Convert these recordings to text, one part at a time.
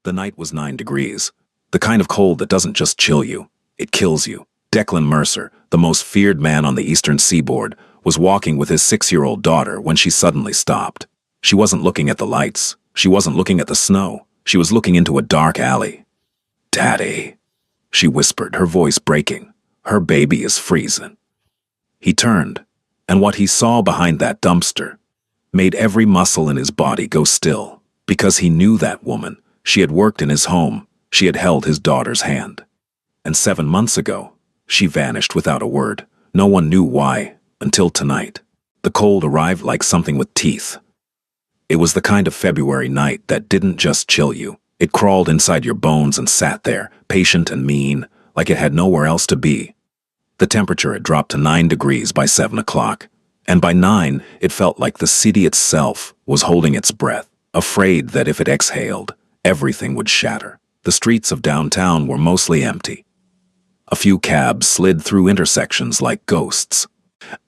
The night was 9 degrees. The kind of cold that doesn't just chill you, it kills you. Declan Mercer, the most feared man on the eastern seaboard, was walking with his 6-year-old daughter when she suddenly stopped. She wasn't looking at the lights. She wasn't looking at the snow. She was looking into a dark alley. "Daddy," she whispered, her voice breaking. "Her baby is freezing." He turned, and what he saw behind that dumpster made every muscle in his body go still, because he knew that woman. She had worked in his home. She had held his daughter's hand. And 7 months ago, she vanished without a word. No one knew why, until tonight. The cold arrived like something with teeth. It was the kind of February night that didn't just chill you. It crawled inside your bones and sat there, patient and mean, like it had nowhere else to be. The temperature had dropped to 9 degrees by 7 o'clock, and by 9, it felt like the city itself was holding its breath, afraid that if it exhaled, everything would shatter. The streets of downtown were mostly empty. A few cabs slid through intersections like ghosts.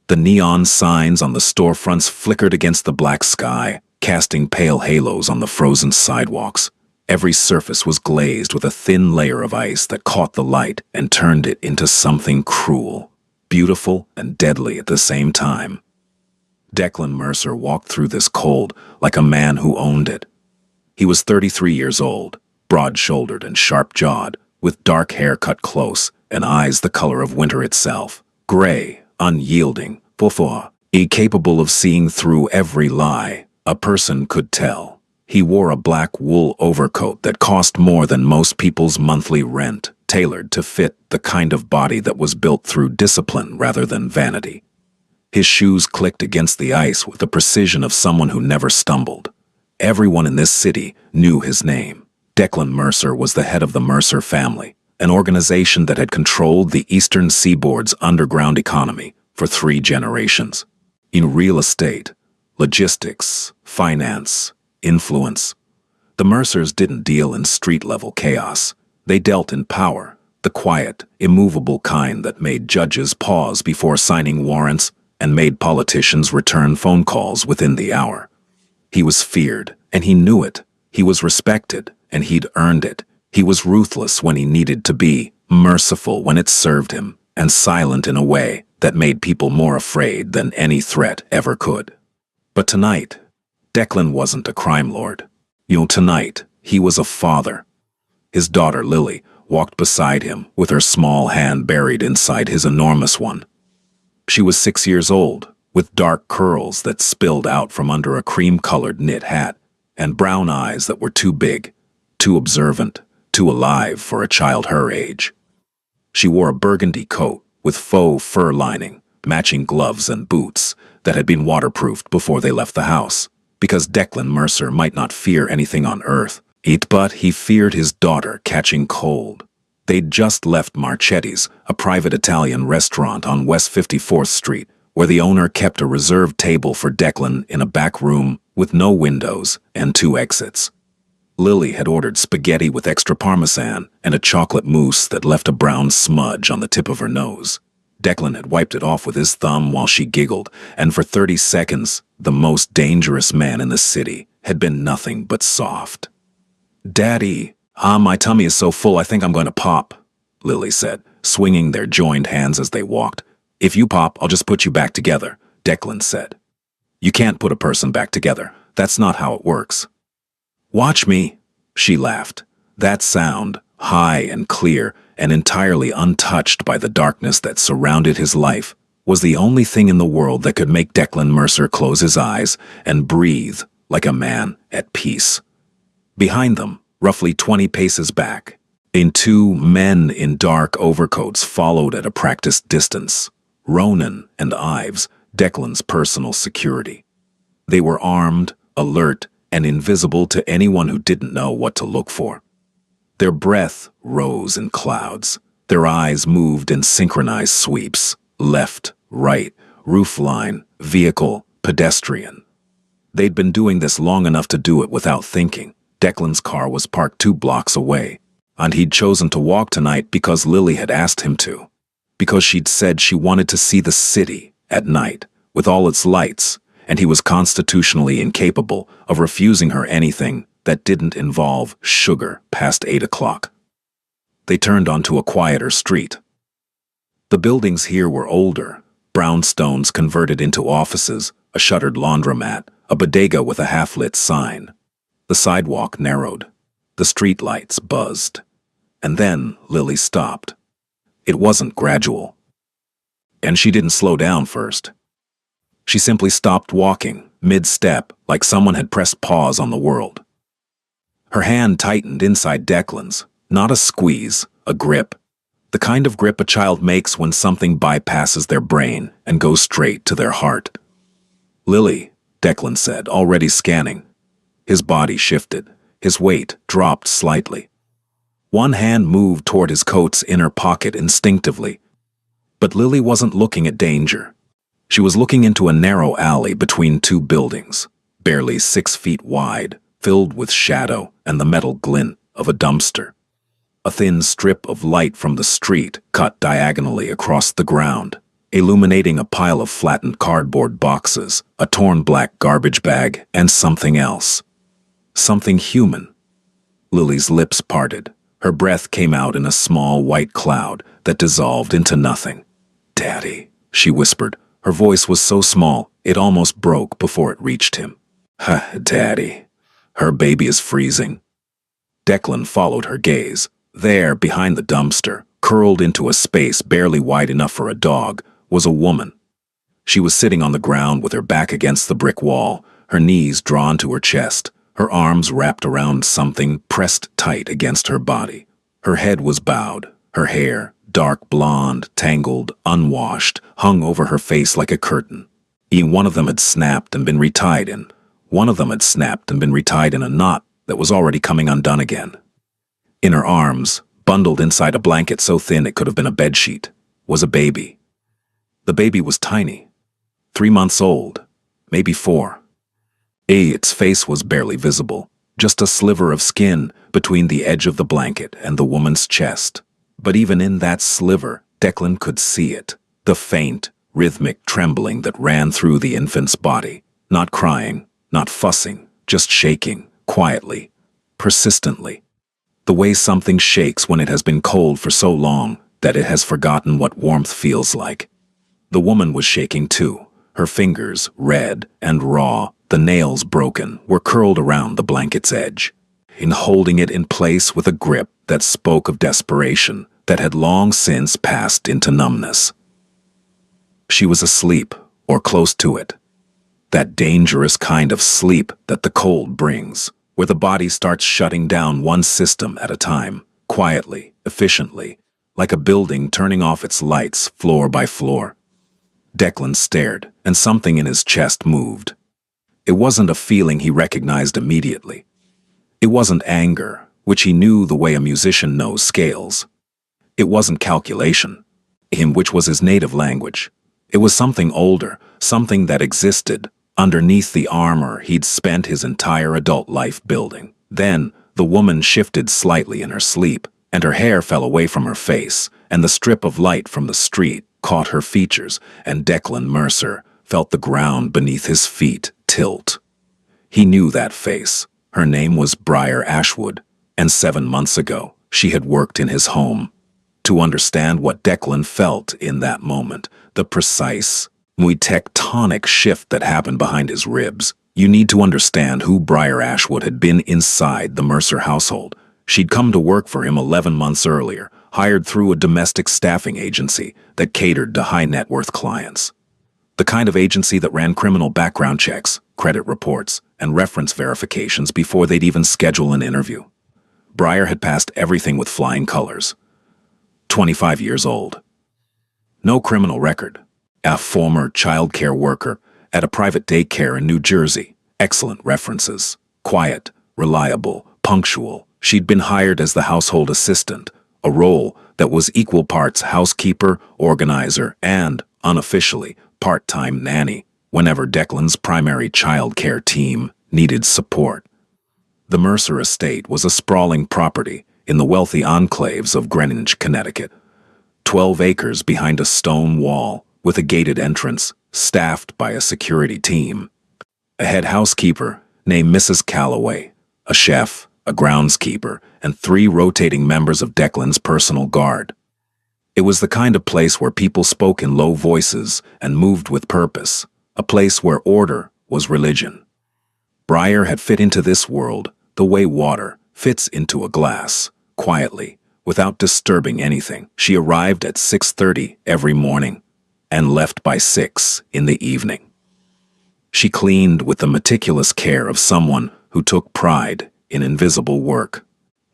The neon signs on the storefronts flickered against the black sky, casting pale halos on the frozen sidewalks. Every surface was glazed with a thin layer of ice that caught the light and turned it into something cruel, beautiful and deadly at the same time. Declan Mercer walked through this cold like a man who owned it. He was 33 years old, broad-shouldered and sharp-jawed, with dark hair cut close and eyes the color of winter itself, gray, unyielding, incapable of seeing through every lie a person could tell. He wore a black wool overcoat that cost more than most people's monthly rent, tailored to fit the kind of body that was built through discipline rather than vanity. His shoes clicked against the ice with the precision of someone who never stumbled. Everyone in this city knew his name. Declan Mercer was the head of the Mercer family, an organization that had controlled the eastern seaboard's underground economy for 3 generations. In real estate, logistics, finance, influence. The Mercers didn't deal in street-level chaos. They dealt in power, the quiet, immovable kind that made judges pause before signing warrants and made politicians return phone calls within the hour. He was feared, and he knew it. He was respected, and he'd earned it. He was ruthless when he needed to be, merciful when it served him, and silent in a way that made people more afraid than any threat ever could. But tonight, Declan wasn't a crime lord. Tonight, he was a father. His daughter, Lily, walked beside him with her small hand buried inside his enormous one. She was 6 years old, with dark curls that spilled out from under a cream-colored knit hat, and brown eyes that were too big, too observant, too alive for a child her age. She wore a burgundy coat with faux fur lining, matching gloves and boots that had been waterproofed before they left the house, because Declan Mercer might not fear anything on earth, but he feared his daughter catching cold. They'd just left Marchetti's, a private Italian restaurant on West 54th Street, where the owner kept a reserved table for Declan in a back room with no windows and 2 exits. Lily had ordered spaghetti with extra parmesan and a chocolate mousse that left a brown smudge on the tip of her nose. Declan had wiped it off with his thumb while she giggled, and for 30 seconds, the most dangerous man in the city had been nothing but soft. "Daddy, my tummy is so full I think I'm going to pop," Lily said, swinging their joined hands as they walked. "If you pop, I'll just put you back together," Declan said. "You can't put a person back together. That's not how it works." "Watch me," she laughed. That sound, high and clear and entirely untouched by the darkness that surrounded his life, was the only thing in the world that could make Declan Mercer close his eyes and breathe like a man at peace. Behind them, roughly 20 paces back, 2 men in dark overcoats followed at a practiced distance. Ronan and Ives, Declan's personal security. They were armed, alert, and invisible to anyone who didn't know what to look for. Their breath rose in clouds. Their eyes moved in synchronized sweeps, left, right, roofline, vehicle, pedestrian. They'd been doing this long enough to do it without thinking. Declan's car was parked 2 blocks away, and he'd chosen to walk tonight because Lily had asked him to. Because she'd said she wanted to see the city at night, with all its lights, and he was constitutionally incapable of refusing her anything that didn't involve sugar past 8 o'clock. They turned onto a quieter street. The buildings here were older, brownstones converted into offices, a shuttered laundromat, a bodega with a half-lit sign. The sidewalk narrowed. The streetlights buzzed. And then Lily stopped. It wasn't gradual. And she didn't slow down first. She simply stopped walking, mid-step, like someone had pressed pause on the world. Her hand tightened inside Declan's, not a squeeze, a grip. The kind of grip a child makes when something bypasses their brain and goes straight to their heart. "Lily," Declan said, already scanning. His body shifted. His weight dropped slightly. One hand moved toward his coat's inner pocket instinctively. But Lily wasn't looking at danger. She was looking into a narrow alley between two buildings, barely 6 feet wide, filled with shadow and the metal glint of a dumpster. A thin strip of light from the street cut diagonally across the ground, illuminating a pile of flattened cardboard boxes, a torn black garbage bag, and something else. Something human. Lily's lips parted. Her breath came out in a small white cloud that dissolved into nothing. "Daddy," she whispered. Her voice was so small, it almost broke before it reached him. Daddy. Her baby is freezing." Declan followed her gaze. There, behind the dumpster, curled into a space barely wide enough for a dog, was a woman. She was sitting on the ground with her back against the brick wall, her knees drawn to her chest, her arms wrapped around something pressed tight against her body. Her head was bowed, her hair, dark blonde, tangled, unwashed, hung over her face like a curtain. One of them had snapped and been retied in. One of them had snapped and been retied in a knot that was already coming undone again. In her arms, bundled inside a blanket so thin it could have been a bedsheet, was a baby. The baby was tiny, 3 months old, maybe 4. Its face was barely visible, just a sliver of skin between the edge of the blanket and the woman's chest. But even in that sliver, Declan could see it, the faint, rhythmic trembling that ran through the infant's body, not crying, not fussing, just shaking, quietly, persistently. The way something shakes when it has been cold for so long that it has forgotten what warmth feels like. The woman was shaking too, her fingers, red and raw, the nails broken, were curled around the blanket's edge, in holding it in place with a grip that spoke of desperation that had long since passed into numbness. She was asleep, or close to it. That dangerous kind of sleep that the cold brings, where the body starts shutting down one system at a time, quietly, efficiently, like a building turning off its lights floor by floor. Declan stared, and something in his chest moved. It wasn't a feeling he recognized immediately. It wasn't anger, which he knew the way a musician knows scales. It wasn't calculation, which was his native language. It was something older, something that existed underneath the armor he'd spent his entire adult life building. Then, the woman shifted slightly in her sleep, and her hair fell away from her face, and the strip of light from the street caught her features, and Declan Mercer felt the ground beneath his feet tilt. He knew that face. Her name was Briar Ashwood, and 7 months ago, she had worked in his home. To understand what Declan felt in that moment, the precise, tectonic shift that happened behind his ribs, you need to understand who Briar Ashwood had been inside the Mercer household. She'd come to work for him 11 months earlier, hired through a domestic staffing agency that catered to high-net-worth clients. The kind of agency that ran criminal background checks, credit reports, and reference verifications before they'd even schedule an interview. Briar had passed everything with flying colors. 25 years old. No criminal record. A former childcare worker at a private daycare in New Jersey. Excellent references. Quiet, reliable, punctual. She'd been hired as the household assistant, a role that was equal parts housekeeper, organizer, and, unofficially, part-time nanny whenever Declan's primary childcare team needed support. The Mercer estate was a sprawling property in the wealthy enclaves of Greenwich, Connecticut. 12 acres behind a stone wall with a gated entrance, staffed by a security team. A head housekeeper named Mrs. Calloway, a chef, a groundskeeper, and 3 rotating members of Declan's personal guard. It was the kind of place where people spoke in low voices and moved with purpose, a place where order was religion. Briar had fit into this world the way water fits into a glass, quietly, without disturbing anything. She arrived at 6:30 every morning and left by 6 in the evening. She cleaned with the meticulous care of someone who took pride in invisible work.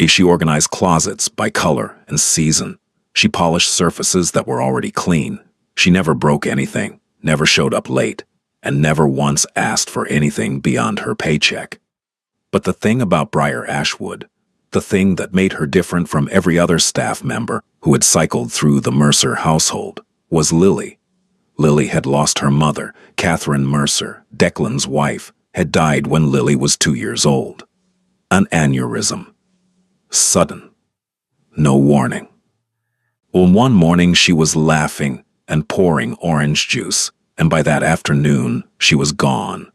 She organized closets by color and season. She polished surfaces that were already clean. She never broke anything, never showed up late, and never once asked for anything beyond her paycheck. But the thing about Briar Ashwood, the thing that made her different from every other staff member who had cycled through the Mercer household, was Lily. Lily had lost her mother. Catherine Mercer, Declan's wife, had died when Lily was 2 years old. An aneurysm. Sudden. No warning. Well, one morning she was laughing and pouring orange juice, and by that afternoon she was gone.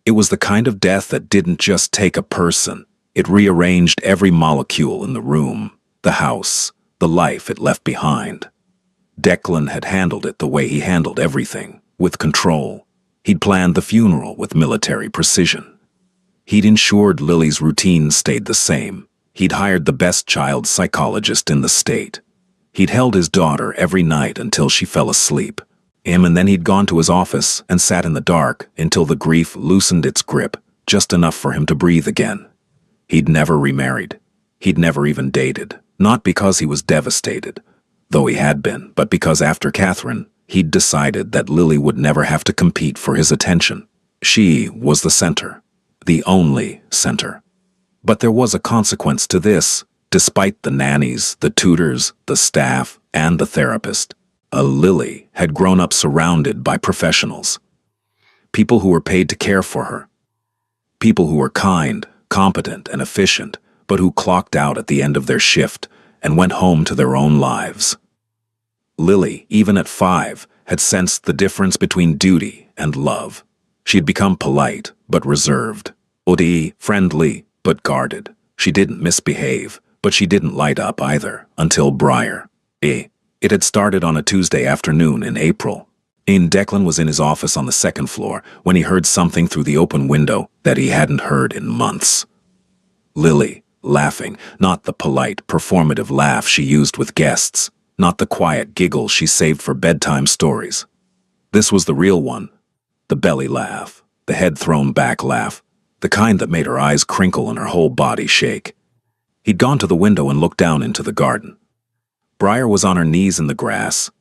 It was the kind of death that didn't just take a person. It rearranged every molecule in the room, the house, the life it left behind. Declan had handled it the way he handled everything, with control. He'd planned the funeral with military precision. He'd ensured Lily's routine stayed the same. He'd hired the best child psychologist in the state. He'd held his daughter every night until she fell asleep. And then he'd gone to his office and sat in the dark until the grief loosened its grip, just enough for him to breathe again. He'd never remarried. He'd never even dated, not because he was devastated, though he had been, but because after Catherine, he'd decided that Lily would never have to compete for his attention. She was the center, the only center. But there was a consequence to this. Despite the nannies, the tutors, the staff, and the therapist, Lily had grown up surrounded by professionals. People who were paid to care for her. People who were kind, competent, and efficient, but who clocked out at the end of their shift and went home to their own lives. Lily, even at 5, had sensed the difference between duty and love. She had become polite, but reserved. Friendly, but guarded. She didn't misbehave, but she didn't light up either, until Briar. It had started on a Tuesday afternoon in April. Declan was in his office on the 2nd floor when he heard something through the open window that he hadn't heard in months. Lily, laughing, not the polite, performative laugh she used with guests, not the quiet giggle she saved for bedtime stories. This was the real one, the belly laugh, the head-thrown-back laugh, the kind that made her eyes crinkle and her whole body shake. He'd gone to the window and looked down into the garden. Briar was on her knees in the grass.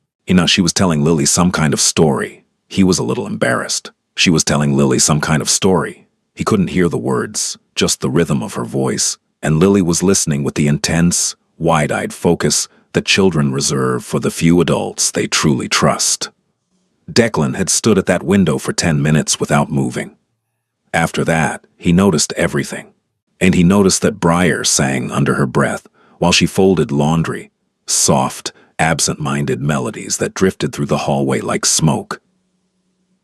She was telling Lily some kind of story. He was a little embarrassed. She was telling Lily some kind of story. He couldn't hear the words, just the rhythm of her voice, and Lily was listening with the intense, wide-eyed focus that children reserve for the few adults they truly trust. Declan had stood at that window for 10 minutes without moving. After that, he noticed everything. And he noticed that Briar sang under her breath while she folded laundry, soft, absent-minded melodies that drifted through the hallway like smoke.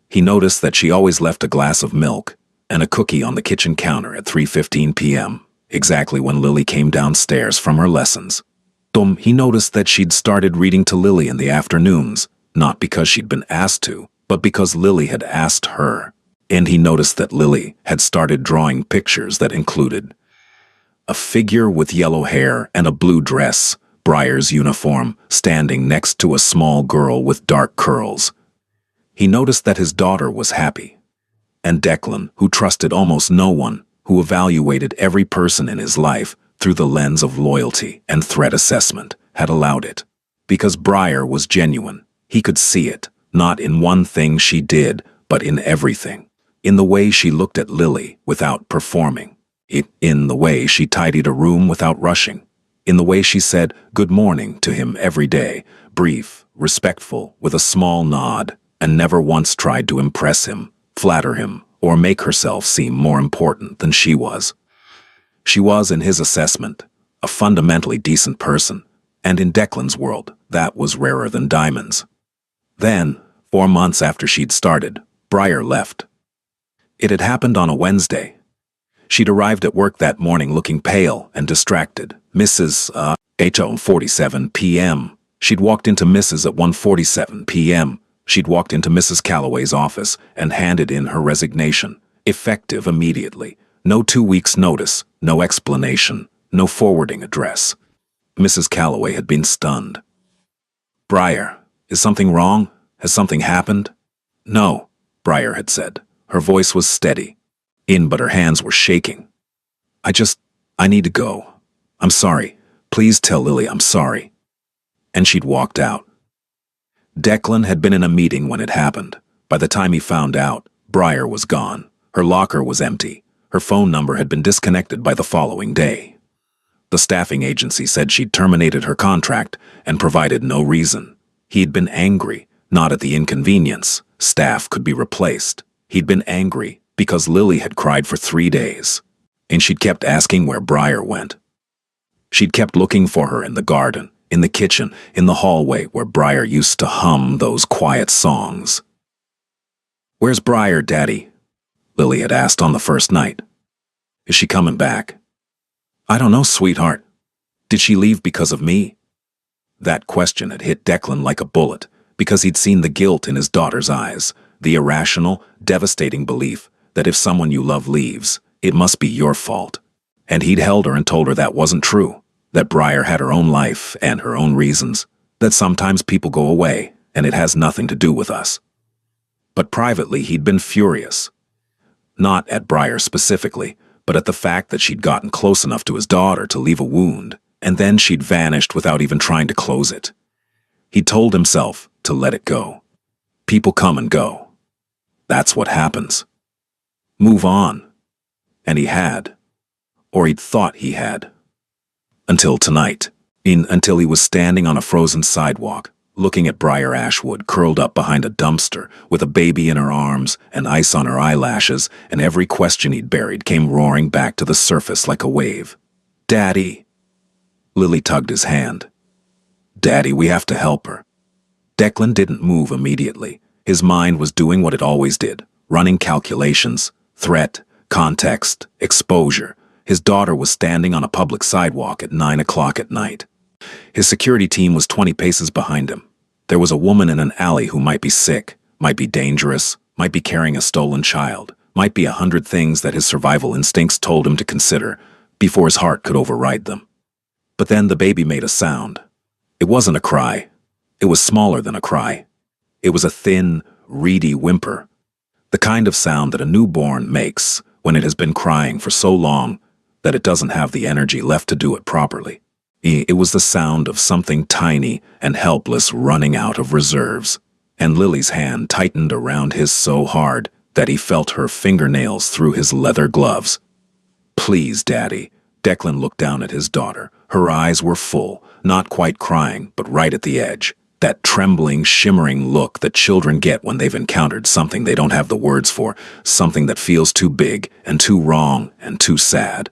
He noticed that she always left a glass of milk and a cookie on the kitchen counter at 3:15 p.m., exactly when Lily came downstairs from her lessons. He noticed that she'd started reading to Lily in the afternoons, not because she'd been asked to, but because Lily had asked her. And he noticed that Lily had started drawing pictures that included a figure with yellow hair and a blue dress, Briar's uniform, standing next to a small girl with dark curls. He noticed that his daughter was happy. And Declan, who trusted almost no one, who evaluated every person in his life through the lens of loyalty and threat assessment, had allowed it. Because Briar was genuine, he could see it, not in one thing she did, but in everything. In the way she looked at Lily without performing. In the way she tidied a room without rushing. In the way she said good morning to him every day, brief, respectful, with a small nod, and never once tried to impress him, flatter him, or make herself seem more important than she was. She was, in his assessment, a fundamentally decent person, and in Declan's world, that was rarer than diamonds. Then, 4 months after she'd started, Briar left. It had happened on a Wednesday. She'd arrived at work that morning looking pale and distracted. Mrs. H. 47 p.m. She'd walked into Mrs. at 1:47 p.m. She'd walked into Mrs. Calloway's office and handed in her resignation, effective immediately. No 2 weeks' notice, no explanation, no forwarding address. Mrs. Calloway had been stunned. "Briar, is something wrong? Has something happened?" "No," Briar had said. Her voice was steady, but her hands were shaking. I need to go. I'm sorry. Please tell Lily I'm sorry." And she'd walked out. Declan had been in a meeting when it happened. By the time he found out, Briar was gone. Her locker was empty. Her phone number had been disconnected by the following day. The staffing agency said she'd terminated her contract and provided no reason. He'd been angry, not at the inconvenience. Staff could be replaced. He'd been angry because Lily had cried for 3 days, and she'd kept asking where Briar went. She'd kept looking for her in the garden, in the kitchen, in the hallway where Briar used to hum those quiet songs. "Where's Briar, Daddy?" Lily had asked on the first night. "Is she coming back?" "I don't know, sweetheart. Did she leave because of me?" That question had hit Declan like a bullet, because he'd seen the guilt in his daughter's eyes, the irrational, devastating belief that if someone you love leaves, it must be your fault. And he'd held her and told her that wasn't true, that Briar had her own life and her own reasons, that sometimes people go away and it has nothing to do with us. But privately he'd been furious. Not at Briar specifically, but at the fact that she'd gotten close enough to his daughter to leave a wound, and then she'd vanished without even trying to close it. He told himself to let it go. People come and go. That's what happens. Move on. And he had. Or he'd thought he had. Until tonight. Until he was standing on a frozen sidewalk, looking at Briar Ashwood curled up behind a dumpster with a baby in her arms and ice on her eyelashes, and every question he'd buried came roaring back to the surface like a wave. "Daddy." Lily tugged his hand. "Daddy, we have to help her." Declan didn't move immediately. His mind was doing what it always did, running calculations, threat, context, exposure. His daughter was standing on a public sidewalk at 9 o'clock at night. His security team was 20 paces behind him. There was a woman in an alley who might be sick, might be dangerous, might be carrying a stolen child, might be 100 things that his survival instincts told him to consider before his heart could override them. But then the baby made a sound. It wasn't a cry. It was smaller than a cry. It was a thin, reedy whimper. The kind of sound that a newborn makes when it has been crying for so long that it doesn't have the energy left to do it properly. It was the sound of something tiny and helpless running out of reserves. And Lily's hand tightened around his so hard that he felt her fingernails through his leather gloves. "Please, Daddy." Declan looked down at his daughter. Her eyes were full, not quite crying, but right at the edge. That trembling, shimmering look that children get when they've encountered something they don't have the words for, something that feels too big and too wrong and too sad.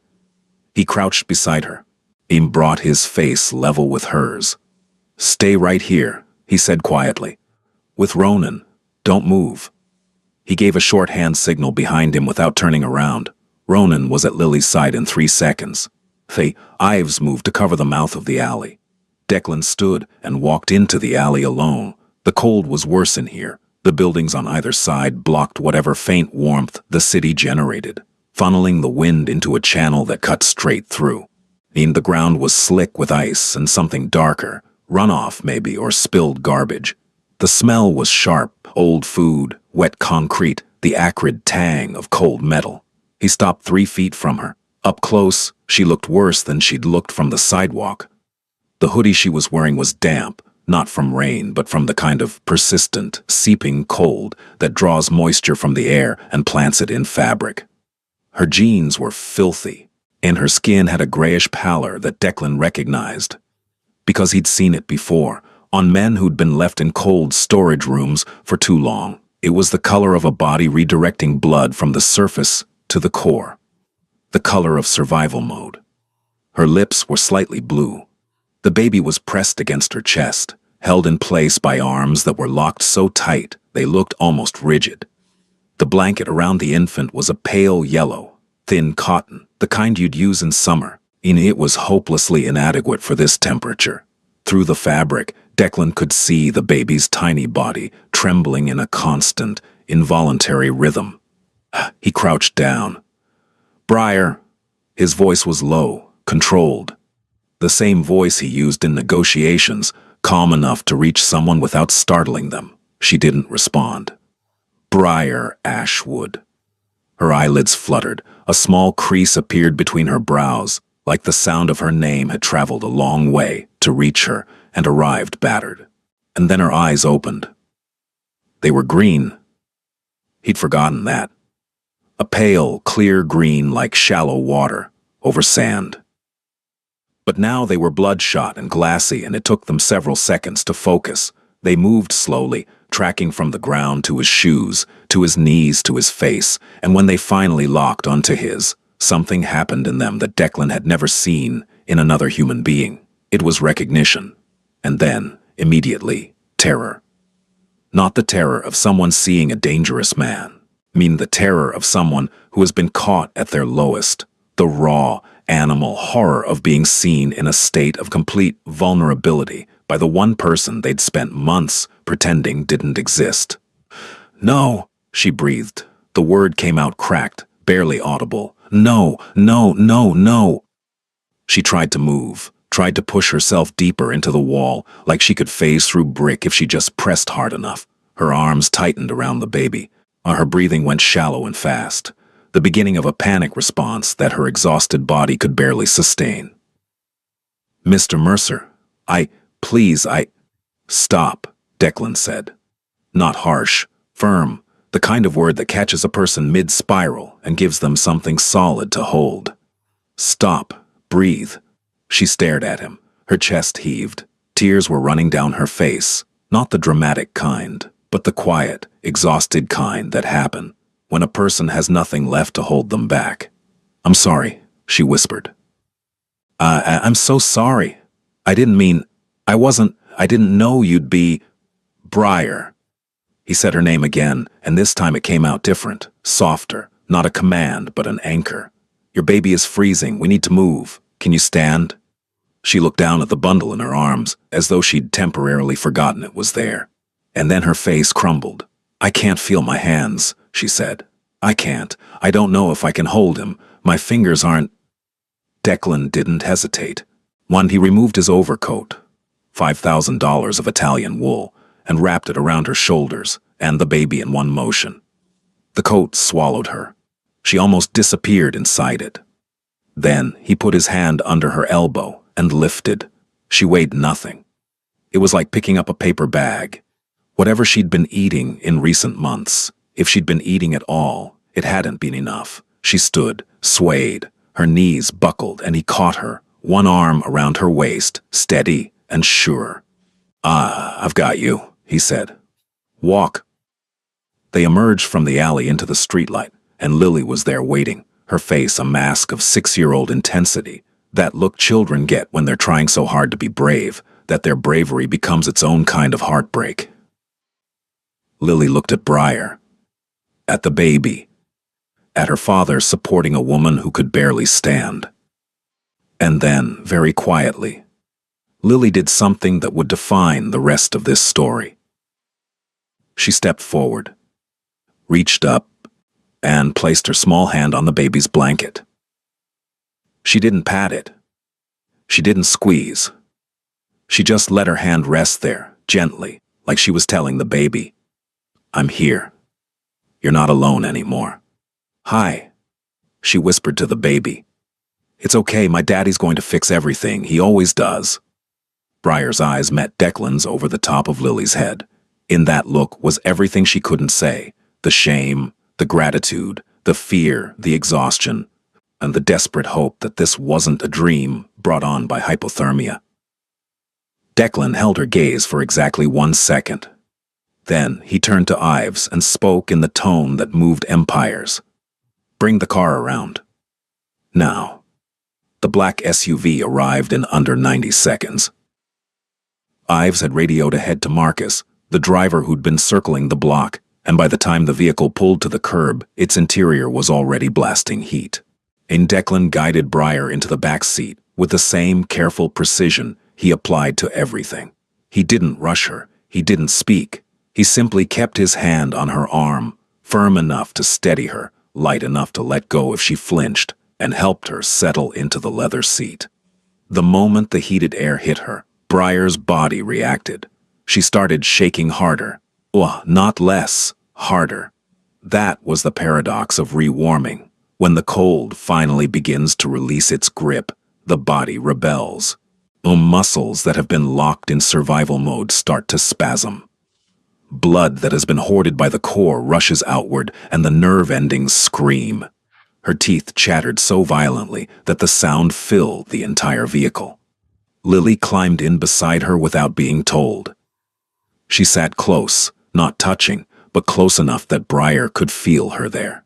He crouched beside her. He brought his face level with hers. "Stay right here," he said quietly. "With Ronan. Don't move." He gave a short hand signal behind him without turning around. Ronan was at Lily's side in 3 seconds. Ives moved to cover the mouth of the alley. Declan stood and walked into the alley alone. The cold was worse in here. The buildings on either side blocked whatever faint warmth the city generated, funneling the wind into a channel that cut straight through. The ground was slick with ice and something darker, runoff maybe, or spilled garbage. The smell was sharp, old food, wet concrete, the acrid tang of cold metal. He stopped 3 feet from her. Up close, she looked worse than she'd looked from the sidewalk. The hoodie she was wearing was damp, not from rain, but from the kind of persistent, seeping cold that draws moisture from the air and plants it in fabric. Her jeans were filthy, and her skin had a grayish pallor that Declan recognized, because he'd seen it before, on men who'd been left in cold storage rooms for too long. It was the color of a body redirecting blood from the surface to the core. The color of survival mode. Her lips were slightly blue. The baby was pressed against her chest, held in place by arms that were locked so tight they looked almost rigid. The blanket around the infant was a pale yellow, Thin cotton, the kind you'd use in summer. And it was hopelessly inadequate for this temperature. Through the fabric, Declan could see the baby's tiny body trembling in a constant, involuntary rhythm. He crouched down. "Briar." His voice was low, controlled. The same voice he used in negotiations, calm enough to reach someone without startling them. She didn't respond. "Briar Ashwood." Her eyelids fluttered. A small crease appeared between her brows, like the sound of her name had traveled a long way to reach her and arrived battered. And then her eyes opened. They were green. He'd forgotten that. A pale, clear green like shallow water over sand. But now they were bloodshot and glassy, and it took them several seconds to focus. They moved slowly, tracking from the ground to his shoes, to his knees, to his face, and when they finally locked onto his, something happened in them that Declan had never seen in another human being. It was recognition, and then, immediately, terror. Not the terror of someone seeing a dangerous man. I mean the terror of someone who has been caught at their lowest, the raw, animal horror of being seen in a state of complete vulnerability by the one person they'd spent months pretending didn't exist. "No," she breathed. The word came out cracked, barely audible. "No, no, no, no." She tried to move, tried to push herself deeper into the wall, like she could phase through brick if she just pressed hard enough. Her arms tightened around the baby. Her breathing went shallow and fast, the beginning of a panic response that her exhausted body could barely sustain. "Mr. Mercer, please, Stop," Declan said. Not harsh, firm, the kind of word that catches a person mid-spiral and gives them something solid to hold. "Stop, breathe." She stared at him, her chest heaved. Tears were running down her face, not the dramatic kind, but the quiet, exhausted kind that happen when a person has nothing left to hold them back. "I'm sorry," she whispered. I'm so sorry. I didn't know you'd be Briar." He said her name again, and this time it came out different, softer, not a command, but an anchor. "Your baby is freezing. We need to move. Can you stand?" She looked down at the bundle in her arms, as though she'd temporarily forgotten it was there. And then her face crumbled. "I can't feel my hands," she said. "I can't. I don't know if I can hold him. My fingers aren't—" Declan didn't hesitate. He removed his overcoat, $5,000 of Italian wool, and wrapped it around her shoulders and the baby in one motion. The coat swallowed her. She almost disappeared inside it. Then he put his hand under her elbow and lifted. She weighed nothing. It was like picking up a paper bag. Whatever she'd been eating in recent months, if she'd been eating at all, it hadn't been enough. She stood, swayed, her knees buckled, and he caught her, one arm around her waist, steady and sure. I've got you," he said. "Walk." They emerged from the alley into the streetlight, and Lily was there waiting, her face a mask of 6-year-old intensity, that look children get when they're trying so hard to be brave, that their bravery becomes its own kind of heartbreak. Lily looked at Briar, at the baby, at her father supporting a woman who could barely stand. And then, very quietly, Lily did something that would define the rest of this story. She stepped forward, reached up, and placed her small hand on the baby's blanket. She didn't pat it. She didn't squeeze. She just let her hand rest there, gently, like she was telling the baby, "I'm here. You're not alone anymore." "Hi," she whispered to the baby. "It's okay, my daddy's going to fix everything. He always does." Briar's eyes met Declan's over the top of Lily's head. In that look was everything she couldn't say, the shame, the gratitude, the fear, the exhaustion, and the desperate hope that this wasn't a dream brought on by hypothermia. Declan held her gaze for exactly 1 second. Then he turned to Ives and spoke in the tone that moved empires. "Bring the car around." Now. The black SUV arrived in under 90 seconds. Ives had radioed ahead to Marcus, the driver who'd been circling the block, and by the time the vehicle pulled to the curb, its interior was already blasting heat. And Declan guided Briar into the back seat with the same careful precision he applied to everything. He didn't rush her. He didn't speak. He simply kept his hand on her arm, firm enough to steady her, light enough to let go if she flinched, and helped her settle into the leather seat. The moment the heated air hit her, Briar's body reacted. She started shaking harder. Well, not less, harder. That was the paradox of rewarming. When the cold finally begins to release its grip, the body rebels. Muscles that have been locked in survival mode start to spasm. Blood that has been hoarded by the core rushes outward, and the nerve endings scream. Her teeth chattered so violently that the sound filled the entire vehicle. Lily climbed in beside her without being told. She sat close, not touching, but close enough that Briar could feel her there.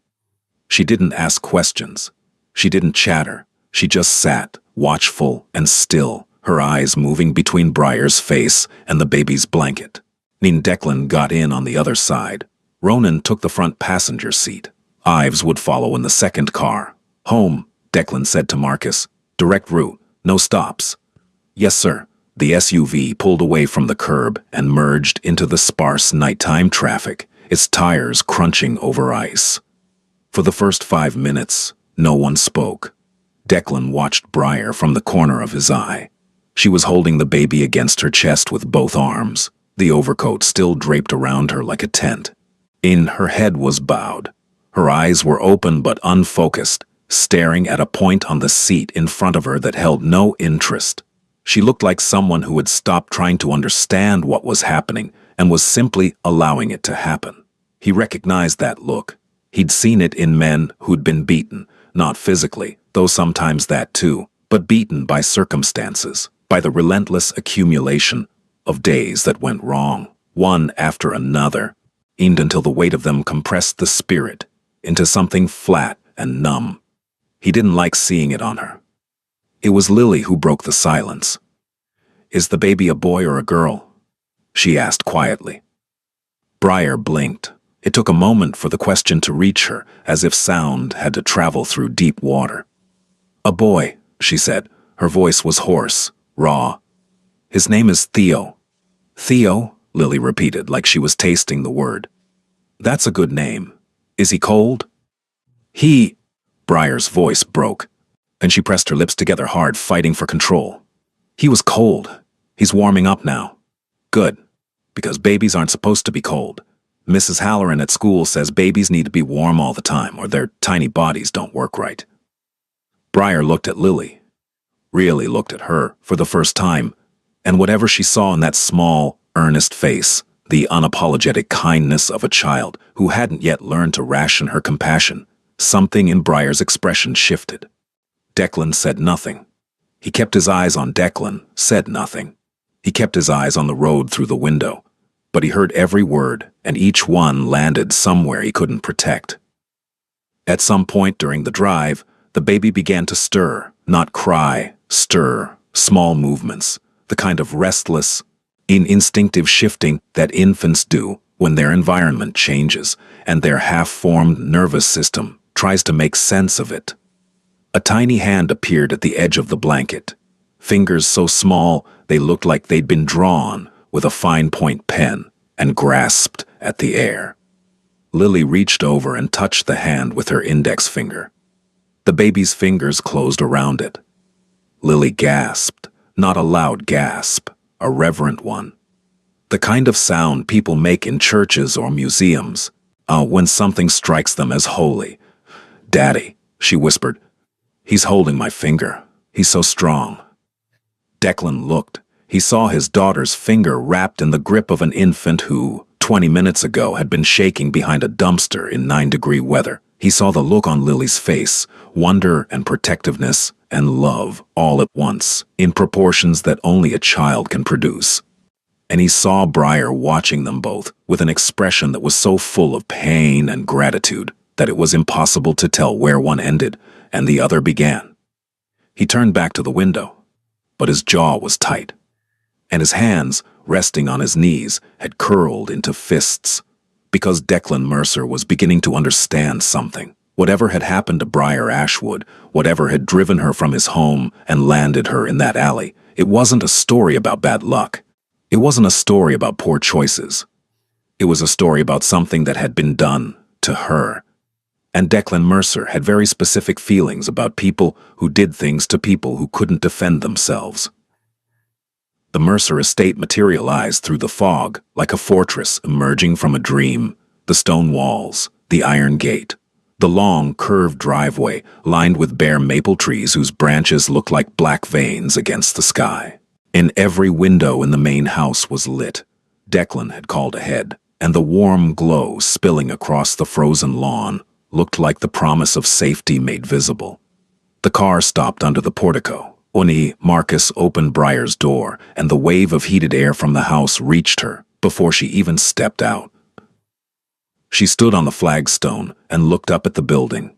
She didn't ask questions. She didn't chatter. She just sat, watchful and still, her eyes moving between Briar's face and the baby's blanket. Declan got in on the other side. Ronan took the front passenger seat. Ives would follow in the second car. "Home," Declan said to Marcus. "Direct route, no stops." "Yes, sir." The SUV pulled away from the curb and merged into the sparse nighttime traffic, its tires crunching over ice. For the first 5 minutes, no one spoke. Declan watched Briar from the corner of his eye. She was holding the baby against her chest with both arms, the overcoat still draped around her like a tent. Her head was bowed. Her eyes were open but unfocused, staring at a point on the seat in front of her that held no interest. She looked like someone who had stopped trying to understand what was happening and was simply allowing it to happen. He recognized that look. He'd seen it in men who'd been beaten, not physically, though sometimes that too, but beaten by circumstances, by the relentless accumulation of days that went wrong, one after another, aimed until the weight of them compressed the spirit into something flat and numb. He didn't like seeing it on her. It was Lily who broke the silence. "Is the baby a boy or a girl?" she asked quietly. Briar blinked. It took a moment for the question to reach her, as if sound had to travel through deep water. "A boy," she said. Her voice was hoarse, raw. "His name is Theo." "Theo?" Lily repeated, like she was tasting the word. "That's a good name. Is he cold?" Briar's voice broke, and she pressed her lips together hard, fighting for control. "He was cold. He's warming up now." "Good, because babies aren't supposed to be cold. Mrs. Halloran at school says babies need to be warm all the time, or their tiny bodies don't work right." Briar looked at Lily, really looked at her for the first time, and whatever she saw in that small, earnest face, the unapologetic kindness of a child who hadn't yet learned to ration her compassion, something in Briar's expression shifted. Declan said nothing. He kept his eyes on Declan, said nothing. He kept his eyes on the road through the window, but he heard every word, and each one landed somewhere he couldn't protect. At some point during the drive, the baby began to stir, not cry, stir, small movements, the kind of restless, instinctive shifting that infants do when their environment changes and their half-formed nervous system tries to make sense of it. A tiny hand appeared at the edge of the blanket, fingers so small they looked like they'd been drawn with a fine-point pen, and grasped at the air. Lily reached over and touched the hand with her index finger. The baby's fingers closed around it. Lily gasped, not a loud gasp, a reverent one. The kind of sound people make in churches or museums, when something strikes them as holy. "Daddy," she whispered. "He's holding my finger. He's so strong." Declan looked. He saw his daughter's finger wrapped in the grip of an infant who, 20 minutes ago, had been shaking behind a dumpster in 9-degree weather. He saw the look on Lily's face, wonder and protectiveness and love all at once, in proportions that only a child can produce. And he saw Briar watching them both with an expression that was so full of pain and gratitude that it was impossible to tell where one ended and the other began. He turned back to the window, but his jaw was tight, and his hands, resting on his knees, had curled into fists, because Declan Mercer was beginning to understand something. Whatever had happened to Briar Ashwood, whatever had driven her from his home and landed her in that alley, it wasn't a story about bad luck. It wasn't a story about poor choices. It was a story about something that had been done to her. And Declan Mercer had very specific feelings about people who did things to people who couldn't defend themselves. The Mercer estate materialized through the fog like a fortress emerging from a dream. The stone walls, the iron gate, the long, curved driveway lined with bare maple trees whose branches looked like black veins against the sky. In every window in the main house was lit. Declan had called ahead, and the warm glow spilling across the frozen lawn looked like the promise of safety made visible. The car stopped under the portico. Marcus opened Briar's door, and the wave of heated air from the house reached her before she even stepped out. She stood on the flagstone and looked up at the building.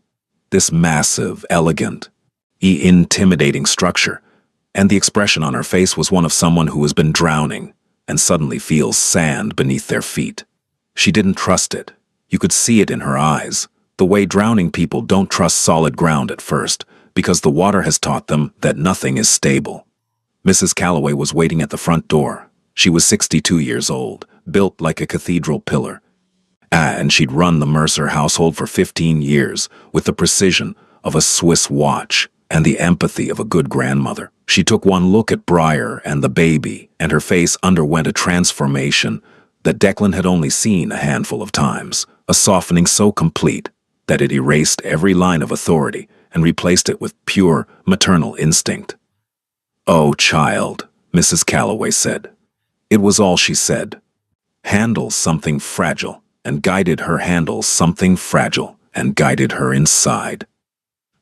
This massive, elegant, intimidating structure, and the expression on her face was one of someone who has been drowning and suddenly feels sand beneath their feet. She didn't trust it. You could see it in her eyes, the way drowning people don't trust solid ground at first, because the water has taught them that nothing is stable. Mrs. Calloway was waiting at the front door. She was 62 years old, built like a cathedral pillar. And she'd run the Mercer household for 15 years with the precision of a Swiss watch and the empathy of a good grandmother. She took one look at Briar and the baby, and her face underwent a transformation that Declan had only seen a handful of times, a softening so complete that it erased every line of authority and replaced it with pure maternal instinct. "Oh, child," Mrs. Calloway said. It was all she said. "Handle something fragile," and guided her handle something fragile and guided her inside.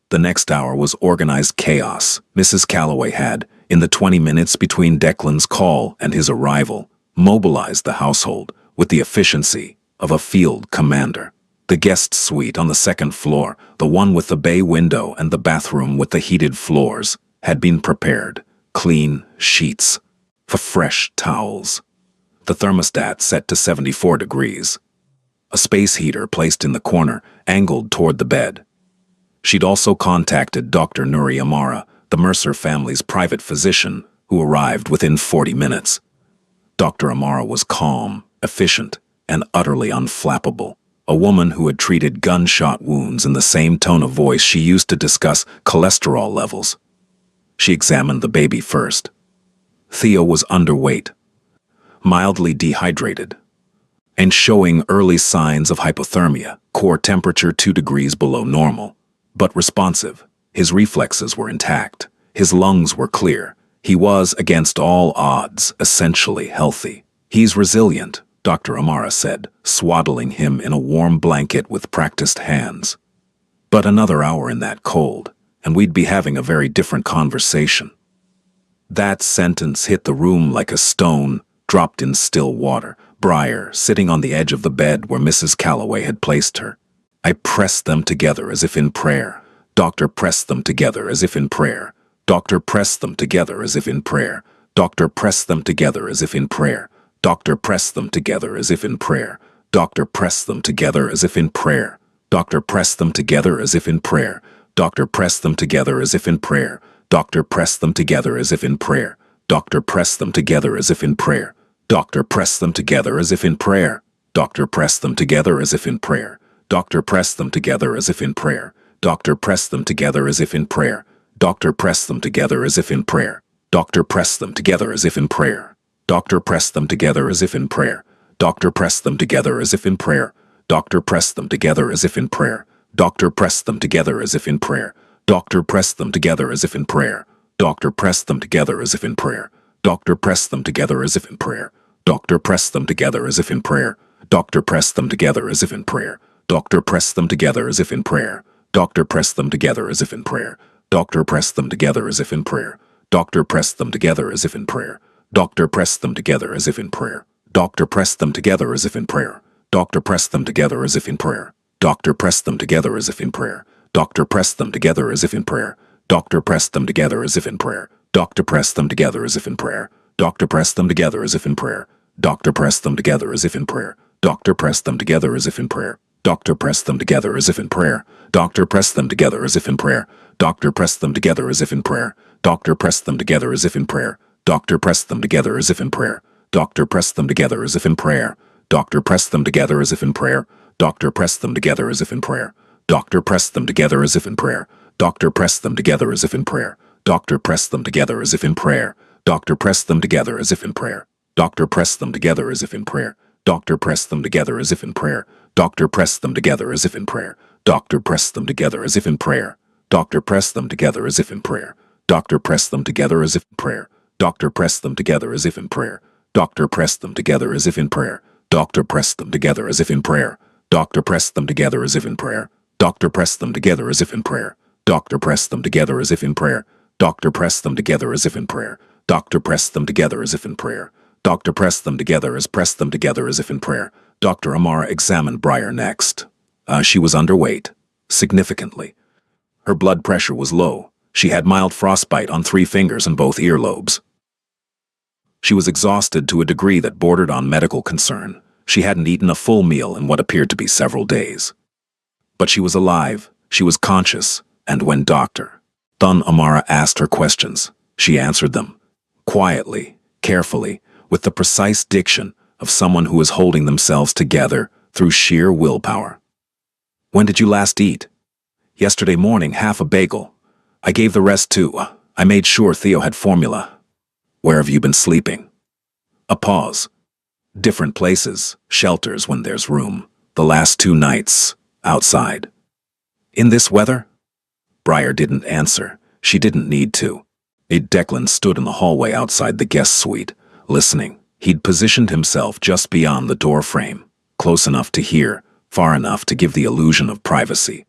The next hour was organized chaos. Mrs. Calloway had, in the 20 minutes between Declan's call and his arrival, mobilized the household with the efficiency of a field commander. The guest suite on the second floor, the one with the bay window and the bathroom with the heated floors, had been prepared. Clean sheets, fresh towels. The thermostat set to 74 degrees. A space heater placed in the corner, angled toward the bed. She'd also contacted Dr. Nuri Amara, the Mercer family's private physician, who arrived within 40 minutes. Dr. Amara was calm, efficient, and utterly unflappable. A woman who had treated gunshot wounds in the same tone of voice she used to discuss cholesterol levels. She examined the baby first. Theo was underweight, mildly dehydrated, and showing early signs of hypothermia, core temperature 2 degrees below normal, but responsive. His reflexes were intact. His lungs were clear. He was, against all odds, essentially healthy. "He's resilient," Dr. Amara said, swaddling him in a warm blanket with practiced hands. But another hour in that cold, and we'd be having a very different conversation. That sentence hit the room like a stone dropped in still water. Briar, sitting on the edge of the bed where Mrs. Calloway had placed her. I pressed them together as if in prayer. Doctor pressed them together as if in prayer. Doctor pressed them together as if in prayer. Doctor pressed them together as if in prayer. Doctor pressed them together as if in prayer. Doctor pressed them together as if in prayer. Doctor pressed them together as if in prayer. Doctor pressed them together as if in prayer. Doctor pressed them together as if in prayer. Doctor pressed them together as if in prayer. Doctor pressed them together as if in prayer. Doctor pressed them together as if in prayer. Doctor pressed them together as if in prayer. Doctor pressed them together as if in prayer. Doctor pressed them together as if in prayer. Doctor pressed them together as if in prayer. Doctor pressed them together as if in prayer. Doctor pressed them together as if in prayer. Doctor pressed them together as if in prayer. Doctor pressed them together as if in prayer. Doctor pressed them together as if in prayer. Doctor pressed them together as if in prayer. Doctor pressed them together as if in prayer. Doctor pressed them together as if in prayer. Doctor pressed them together as if in prayer. Doctor pressed them together as if in prayer. Doctor pressed them together as if in prayer. Doctor pressed them together as if in prayer. Doctor pressed them together as if in prayer. Doctor pressed them together as if in prayer. Doctor pressed them together as if in prayer. Doctor pressed them together as if in prayer. Doctor pressed them together as if in prayer. Doctor pressed them together as if in prayer. Doctor pressed them together as if in prayer. Doctor pressed them together as if in prayer. Doctor pressed them together as if in prayer. Doctor pressed them together as if in prayer. Doctor pressed them together as if in prayer. Doctor pressed them together as if in prayer. Doctor pressed them together as if in prayer. Doctor pressed them together as if in prayer. Doctor pressed them together as if in prayer. Doctor pressed them together as if in prayer. Doctor pressed them together as if in prayer. Doctor pressed them together as if in prayer. Doctor pressed them together as if in prayer. Doctor pressed them together as if in prayer. Doctor pressed them together as if in prayer. Doctor pressed them together as if in prayer. Doctor pressed them together as if in prayer. Doctor pressed them together as if in prayer. Doctor pressed them together as if in prayer. Doctor pressed them together as if in prayer. Doctor pressed them together as if in prayer. Doctor pressed them together as if in prayer. Doctor pressed them together as if in prayer. Doctor pressed them together as if in prayer. Doctor pressed them together as if in prayer. Doctor pressed them together as if in prayer. Doctor pressed them together as if in prayer. Doctor pressed them together as if in prayer. Doctor pressed them together as if in prayer. Doctor pressed them together as if in prayer. Doctor pressed them together as if in prayer. Doctor pressed them together as if in prayer. Dr. Amara examined Briar next. She was underweight, significantly. Her blood pressure was low. She had mild frostbite on 3 fingers and both earlobes. She was exhausted to a degree that bordered on medical concern. She hadn't eaten a full meal in what appeared to be several days. But she was alive, she was conscious, and when Dr. Amara asked her questions, she answered them, quietly, carefully, with the precise diction of someone who is holding themselves together through sheer willpower. When did you last eat? Yesterday morning, half a bagel. I gave the rest to. I made sure Theo had formula. Where have you been sleeping? A pause. Different places, shelters when there's room. The last 2 nights, outside. In this weather? Briar didn't answer. She didn't need to. Declan stood in the hallway outside the guest suite, listening. He'd positioned himself just beyond the door frame, close enough to hear, far enough to give the illusion of privacy.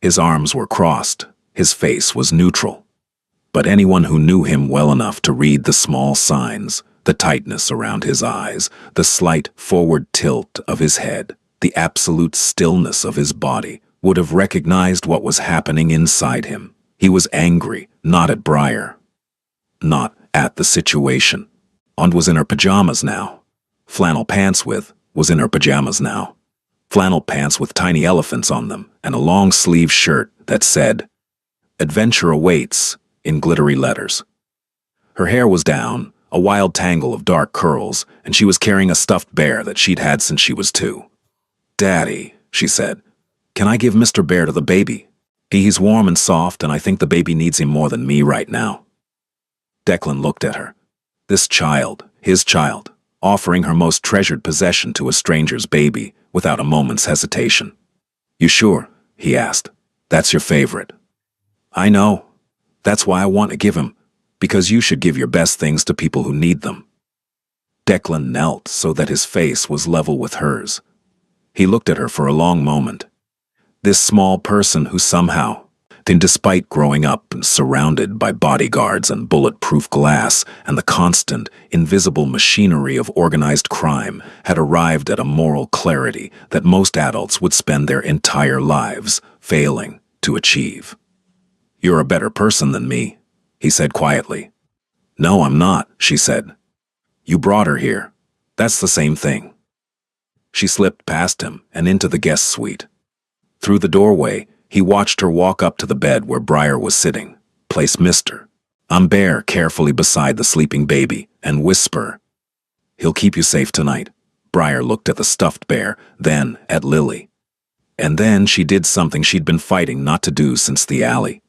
His arms were crossed. His face was neutral. But anyone who knew him well enough to read the small signs, the tightness around his eyes, the slight forward tilt of his head, the absolute stillness of his body, would have recognized what was happening inside him. He was angry, not at Briar, not at the situation. And was in her pajamas now. Flannel pants was in her pajamas now. Flannel pants with tiny elephants on them and a long-sleeved shirt that said, "Adventure awaits," in glittery letters. Her hair was down, a wild tangle of dark curls, and she was carrying a stuffed bear that she'd had since she was 2. "Daddy," she said, "can I give Mr. Bear to the baby? He's warm and soft, and I think the baby needs him more than me right now." Declan looked at her. This child, his child, offering her most treasured possession to a stranger's baby without a moment's hesitation. "You sure?" he asked. "That's your favorite." "I know. That's why I want to give him, because you should give your best things to people who need them." Declan knelt so that his face was level with hers. He looked at her for a long moment. This small person who somehow, despite growing up and surrounded by bodyguards and bulletproof glass and the constant, invisible machinery of organized crime, had arrived at a moral clarity that most adults would spend their entire lives failing to achieve. "You're a better person than me," he said quietly. "No, I'm not," she said. "You brought her here. That's the same thing." She slipped past him and into the guest suite. Through the doorway, he watched her walk up to the bed where Briar was sitting, place Mr. Bear carefully beside the sleeping baby, and whisper, "He'll keep you safe tonight." Briar looked at the stuffed bear, then at Lily. And then she did something she'd been fighting not to do since the alley.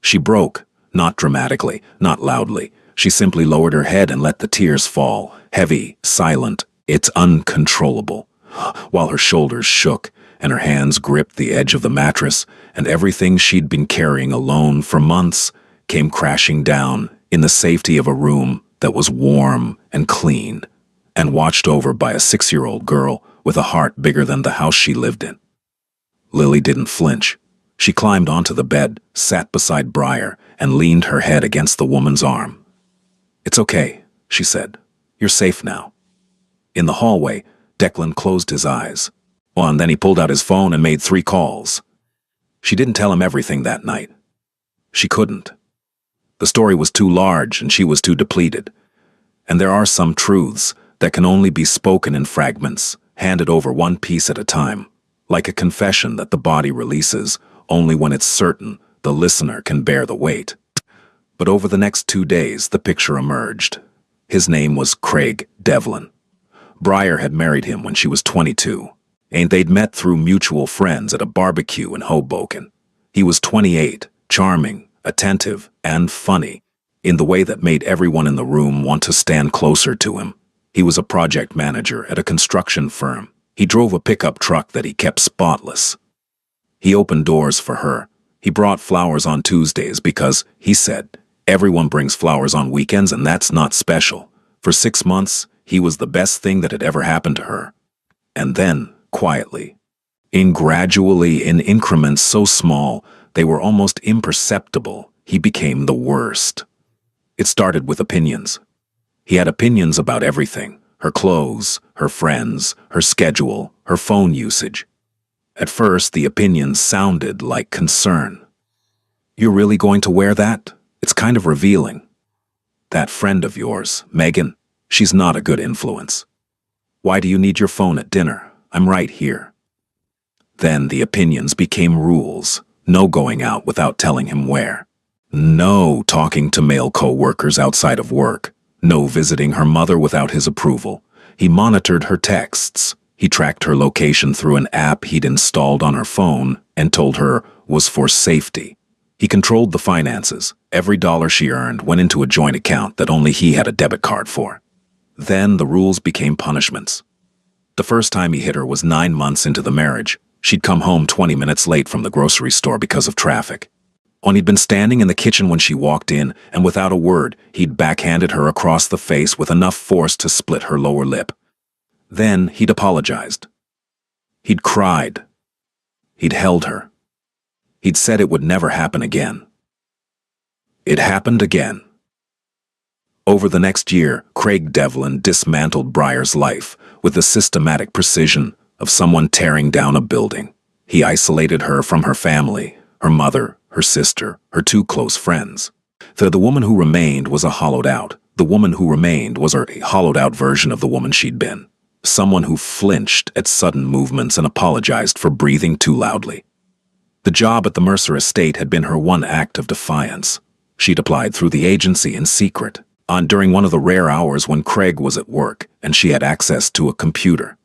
She broke, not dramatically, not loudly. She simply lowered her head and let the tears fall, heavy, silent, it's uncontrollable, while her shoulders shook and her hands gripped the edge of the mattress, and everything she'd been carrying alone for months came crashing down in the safety of a room that was warm and clean and watched over by a 6-year-old girl with a heart bigger than the house she lived in. Lily didn't flinch. She climbed onto the bed, sat beside Briar, and leaned her head against the woman's arm. "It's okay," she said. "You're safe now." In the hallway, Declan closed his eyes. And then he pulled out his phone and made 3 calls. She didn't tell him everything that night. She couldn't. The story was too large and she was too depleted. And there are some truths that can only be spoken in fragments, handed over one piece at a time, like a confession that the body releases only when it's certain the listener can bear the weight. But over the next 2 days, the picture emerged. His name was Craig Devlin. Briar had married him when she was 22, and they'd met through mutual friends at a barbecue in Hoboken. He was 28, charming, attentive, and funny, in the way that made everyone in the room want to stand closer to him. He was a project manager at a construction firm. He drove a pickup truck that he kept spotless. He opened doors for her. He brought flowers on Tuesdays because, he said, everyone brings flowers on weekends and that's not special. For 6 months, he was the best thing that had ever happened to her. And then, quietly, gradually in increments so small they were almost imperceptible, he became the worst. It started with opinions. He had opinions about everything: her clothes, her friends, her schedule, her phone usage. At first, the opinions sounded like concern. "You're really going to wear that? It's kind of revealing. That friend of yours, Megan, she's not a good influence. Why do you need your phone at dinner? I'm right here." Then the opinions became rules. No going out without telling him where. No talking to male co-workers outside of work. No visiting her mother without his approval. He monitored her texts. He tracked her location through an app he'd installed on her phone and told her was for safety. He controlled the finances. Every dollar she earned went into a joint account that only he had a debit card for. Then the rules became punishments. The first time he hit her was 9 months into the marriage. She'd come home 20 minutes late from the grocery store because of traffic. When he'd been standing in the kitchen when she walked in, and without a word, he'd backhanded her across the face with enough force to split her lower lip. Then he'd apologized. He'd cried. He'd held her. He'd said it would never happen again. It happened again. Over the next year, Craig Devlin dismantled Briar's life with the systematic precision of someone tearing down a building. He isolated her from her family, her mother, her sister, her 2 close friends. The woman who remained was a hollowed out. The woman who remained was a hollowed out version of the woman she'd been. Someone who flinched at sudden movements and apologized for breathing too loudly. The job at the Mercer estate had been her one act of defiance. She'd applied through the agency in secret, during one of the rare hours when Craig was at work and she had access to a computer.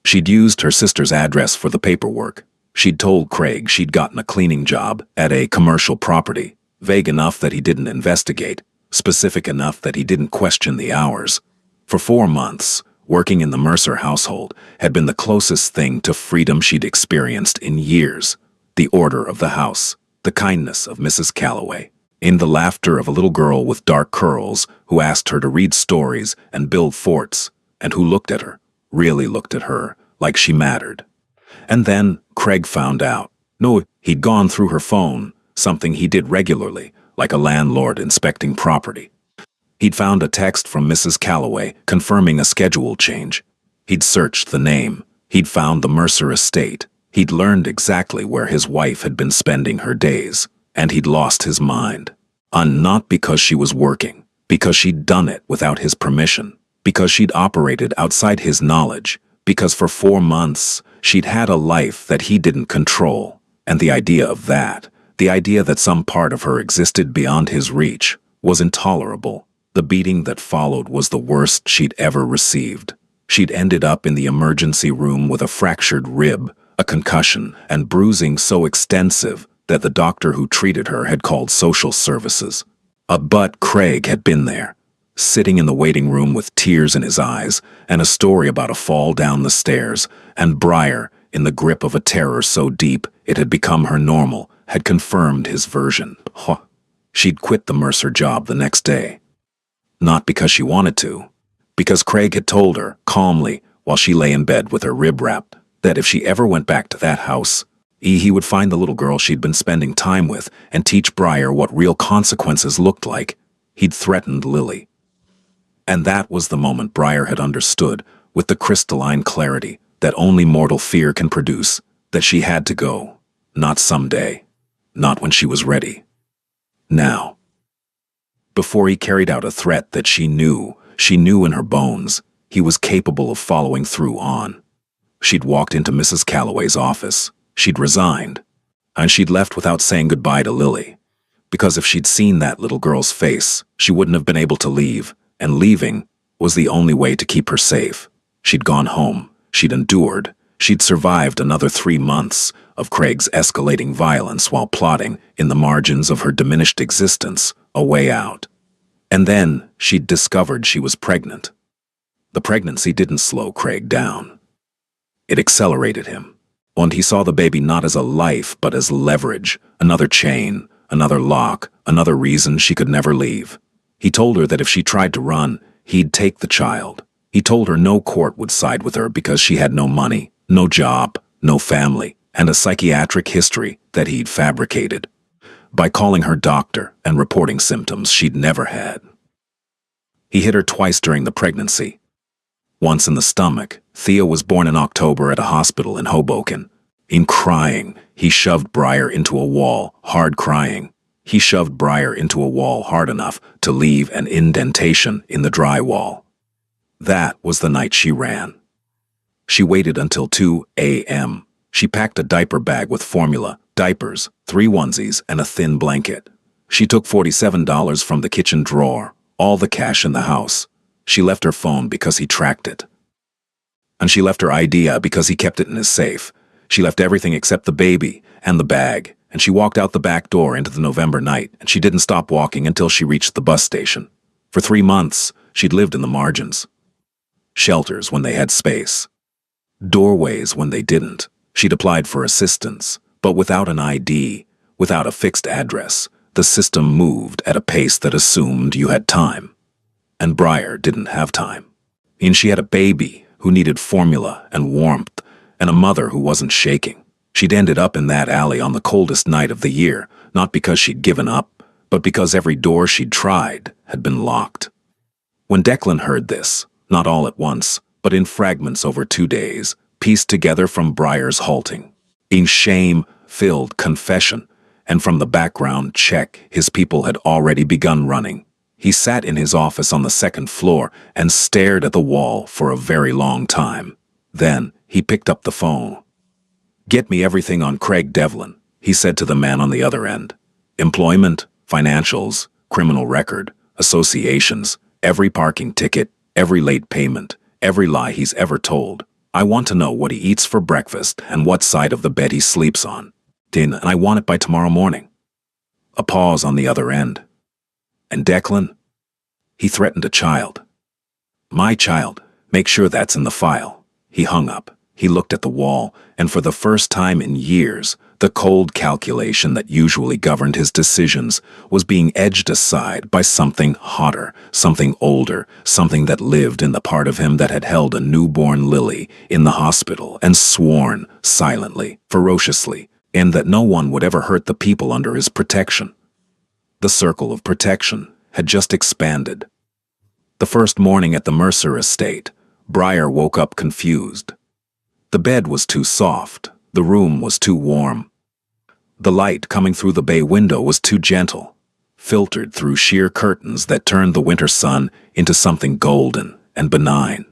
She'd used her sister's address for the paperwork. She'd told Craig she'd gotten a cleaning job at a commercial property, vague enough that he didn't investigate, specific enough that he didn't question the hours. For 4 months, working in the Mercer household had been the closest thing to freedom she'd experienced in years. The order of the house, the kindness of Mrs. Calloway, in the laughter of a little girl with dark curls who asked her to read stories and build forts, and who looked at her, really looked at her, like she mattered. And then Craig found out. No, he'd gone through her phone, something he did regularly, like a landlord inspecting property. He'd found a text from Mrs. Calloway confirming a schedule change. He'd searched the name. He'd found the Mercer estate. He'd learned exactly where his wife had been spending her days, and he'd lost his mind. Not because she was working, because she'd done it without his permission, because she'd operated outside his knowledge, because for 4 months she'd had a life that he didn't control, and the idea of that, the idea that some part of her existed beyond his reach, was intolerable. The beating that followed was the worst she'd ever received. She'd ended up in the emergency room with a fractured rib, a concussion, and bruising so extensive that the doctor who treated her had called social services. But Craig had been there, sitting in the waiting room with tears in his eyes and a story about a fall down the stairs, and Briar, in the grip of a terror so deep it had become her normal, had confirmed his version. She'd quit the Mercer job the next day. Not because she wanted to, because Craig had told her, calmly, while she lay in bed with her rib wrapped, that if she ever went back to that house, he would find the little girl she'd been spending time with and teach Briar what real consequences looked like. He'd threatened Lily. And that was the moment Briar had understood, with the crystalline clarity that only mortal fear can produce, that she had to go. Not someday. Not when she was ready. Now. Before he carried out a threat that she knew in her bones, he was capable of following through on. She'd walked into Mrs. Calloway's office. She'd resigned. And she'd left without saying goodbye to Lily. Because if she'd seen that little girl's face, she wouldn't have been able to leave, and leaving was the only way to keep her safe. She'd gone home. She'd endured. She'd survived another 3 months of Craig's escalating violence while plotting, in the margins of her diminished existence, a way out. And then she'd discovered she was pregnant. The pregnancy didn't slow Craig down. It accelerated him. And he saw the baby not as a life, but as leverage, another chain, another lock, another reason she could never leave. He told her that if she tried to run, he'd take the child. He told her no court would side with her because she had no money, no job, no family, and a psychiatric history that he'd fabricated by calling her doctor and reporting symptoms she'd never had. He hit her twice during the pregnancy. Once in the stomach. Thea was born in October at a hospital in Hoboken. In crying, he shoved Briar into a wall, hard crying. He shoved Briar into a wall hard enough to leave an indentation in the drywall. That was the night she ran. She waited until 2 a.m. She packed a diaper bag with formula, diapers, 3 onesies, and a thin blanket. She took $47 from the kitchen drawer, all the cash in the house. She left her phone because he tracked it. And she left her ID because he kept it in his safe. She left everything except the baby and the bag, and she walked out the back door into the November night, and she didn't stop walking until she reached the bus station. For 3 months, she'd lived in the margins. Shelters when they had space. Doorways when they didn't. She'd applied for assistance, but without an ID, without a fixed address, the system moved at a pace that assumed you had time. And Briar didn't have time. And she had a baby who needed formula and warmth, and a mother who wasn't shaking. She'd ended up in that alley on the coldest night of the year, not because she'd given up, but because every door she'd tried had been locked. When Declan heard this, not all at once, but in fragments over 2 days, pieced together from Briar's halting, in shame-filled confession, and from the background check his people had already begun running, he sat in his office on the 2nd floor and stared at the wall for a very long time. Then he picked up the phone. "Get me everything on Craig Devlin," he said to the man on the other end. "Employment, financials, criminal record, associations, every parking ticket, every late payment, every lie he's ever told. I want to know what he eats for breakfast and what side of the bed he sleeps on. And I want it by tomorrow morning." A pause on the other end. "And Declan?" He threatened a child. "My child. Make sure that's in the file." He hung up. He looked at the wall, and for the first time in years, the cold calculation that usually governed his decisions was being edged aside by something hotter, something older, something that lived in the part of him that had held a newborn Lily in the hospital and sworn, silently, ferociously, and that no one would ever hurt the people under his protection. The circle of protection had just expanded. The first morning at the Mercer estate, Briar woke up confused. The bed was too soft. The room was too warm. The light coming through the bay window was too gentle, filtered through sheer curtains that turned the winter sun into something golden and benign.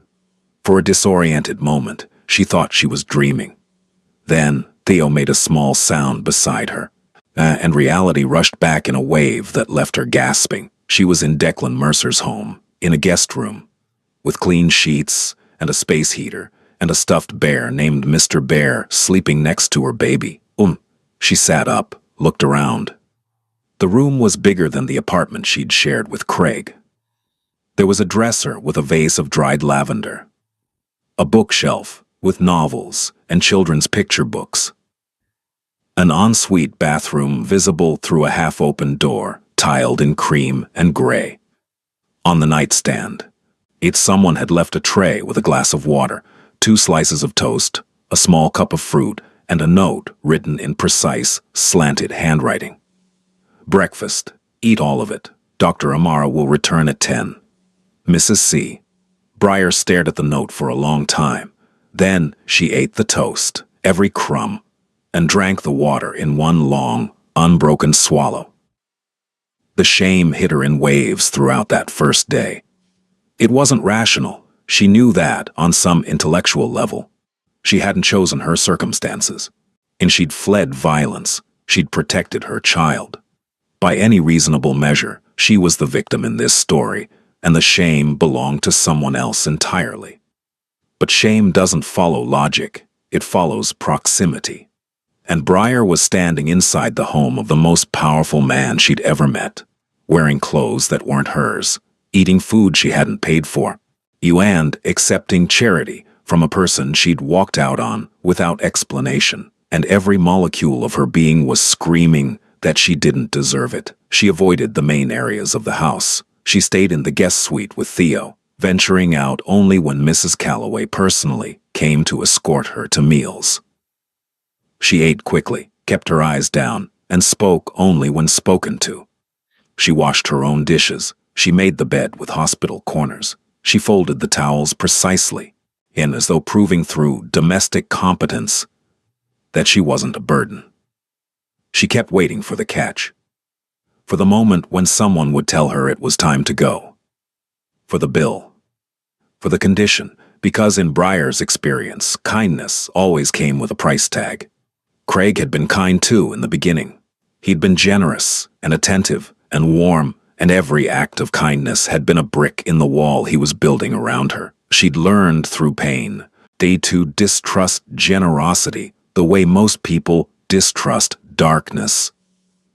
For a disoriented moment, she thought she was dreaming. Then Theo made a small sound beside her, and reality rushed back in a wave that left her gasping. She was in Declan Mercer's home, in a guest room, with clean sheets and a space heater, and a stuffed bear named Mr. Bear sleeping next to her baby. She sat up, looked around. The room was bigger than the apartment she'd shared with Craig. There was a dresser with a vase of dried lavender, a bookshelf with novels and children's picture books, an ensuite bathroom visible through a half-open door, tiled in cream and gray. On the nightstand, someone had left a tray with a glass of water, 2 slices of toast, a small cup of fruit, and a note written in precise, slanted handwriting. "Breakfast. Eat all of it. Dr. Amara will return at 10. Mrs. C." Briar stared at the note for a long time. Then she ate the toast, every crumb, and drank the water in one long, unbroken swallow. The shame hit her in waves throughout that first day. It wasn't rational. She knew that on some intellectual level. She hadn't chosen her circumstances. And she'd fled violence. She'd protected her child. By any reasonable measure, she was the victim in this story, and the shame belonged to someone else entirely. But shame doesn't follow logic. It follows proximity. And Briar was standing inside the home of the most powerful man she'd ever met, wearing clothes that weren't hers, eating food she hadn't paid for, and accepting charity from a person she'd walked out on without explanation. And every molecule of her being was screaming that she didn't deserve it. She avoided the main areas of the house. She stayed in the guest suite with Theo, venturing out only when Mrs. Calloway personally came to escort her to meals. She ate quickly, kept her eyes down, and spoke only when spoken to. She washed her own dishes. She made the bed with hospital corners. She folded the towels precisely, and as though proving through domestic competence that she wasn't a burden. She kept waiting for the catch. For the moment when someone would tell her it was time to go. For the bill. For the condition, because in Briar's experience, kindness always came with a price tag. Craig had been kind too in the beginning. He'd been generous and attentive and warm, and every act of kindness had been a brick in the wall he was building around her. She'd learned through pain, to distrust generosity the way most people distrust darkness.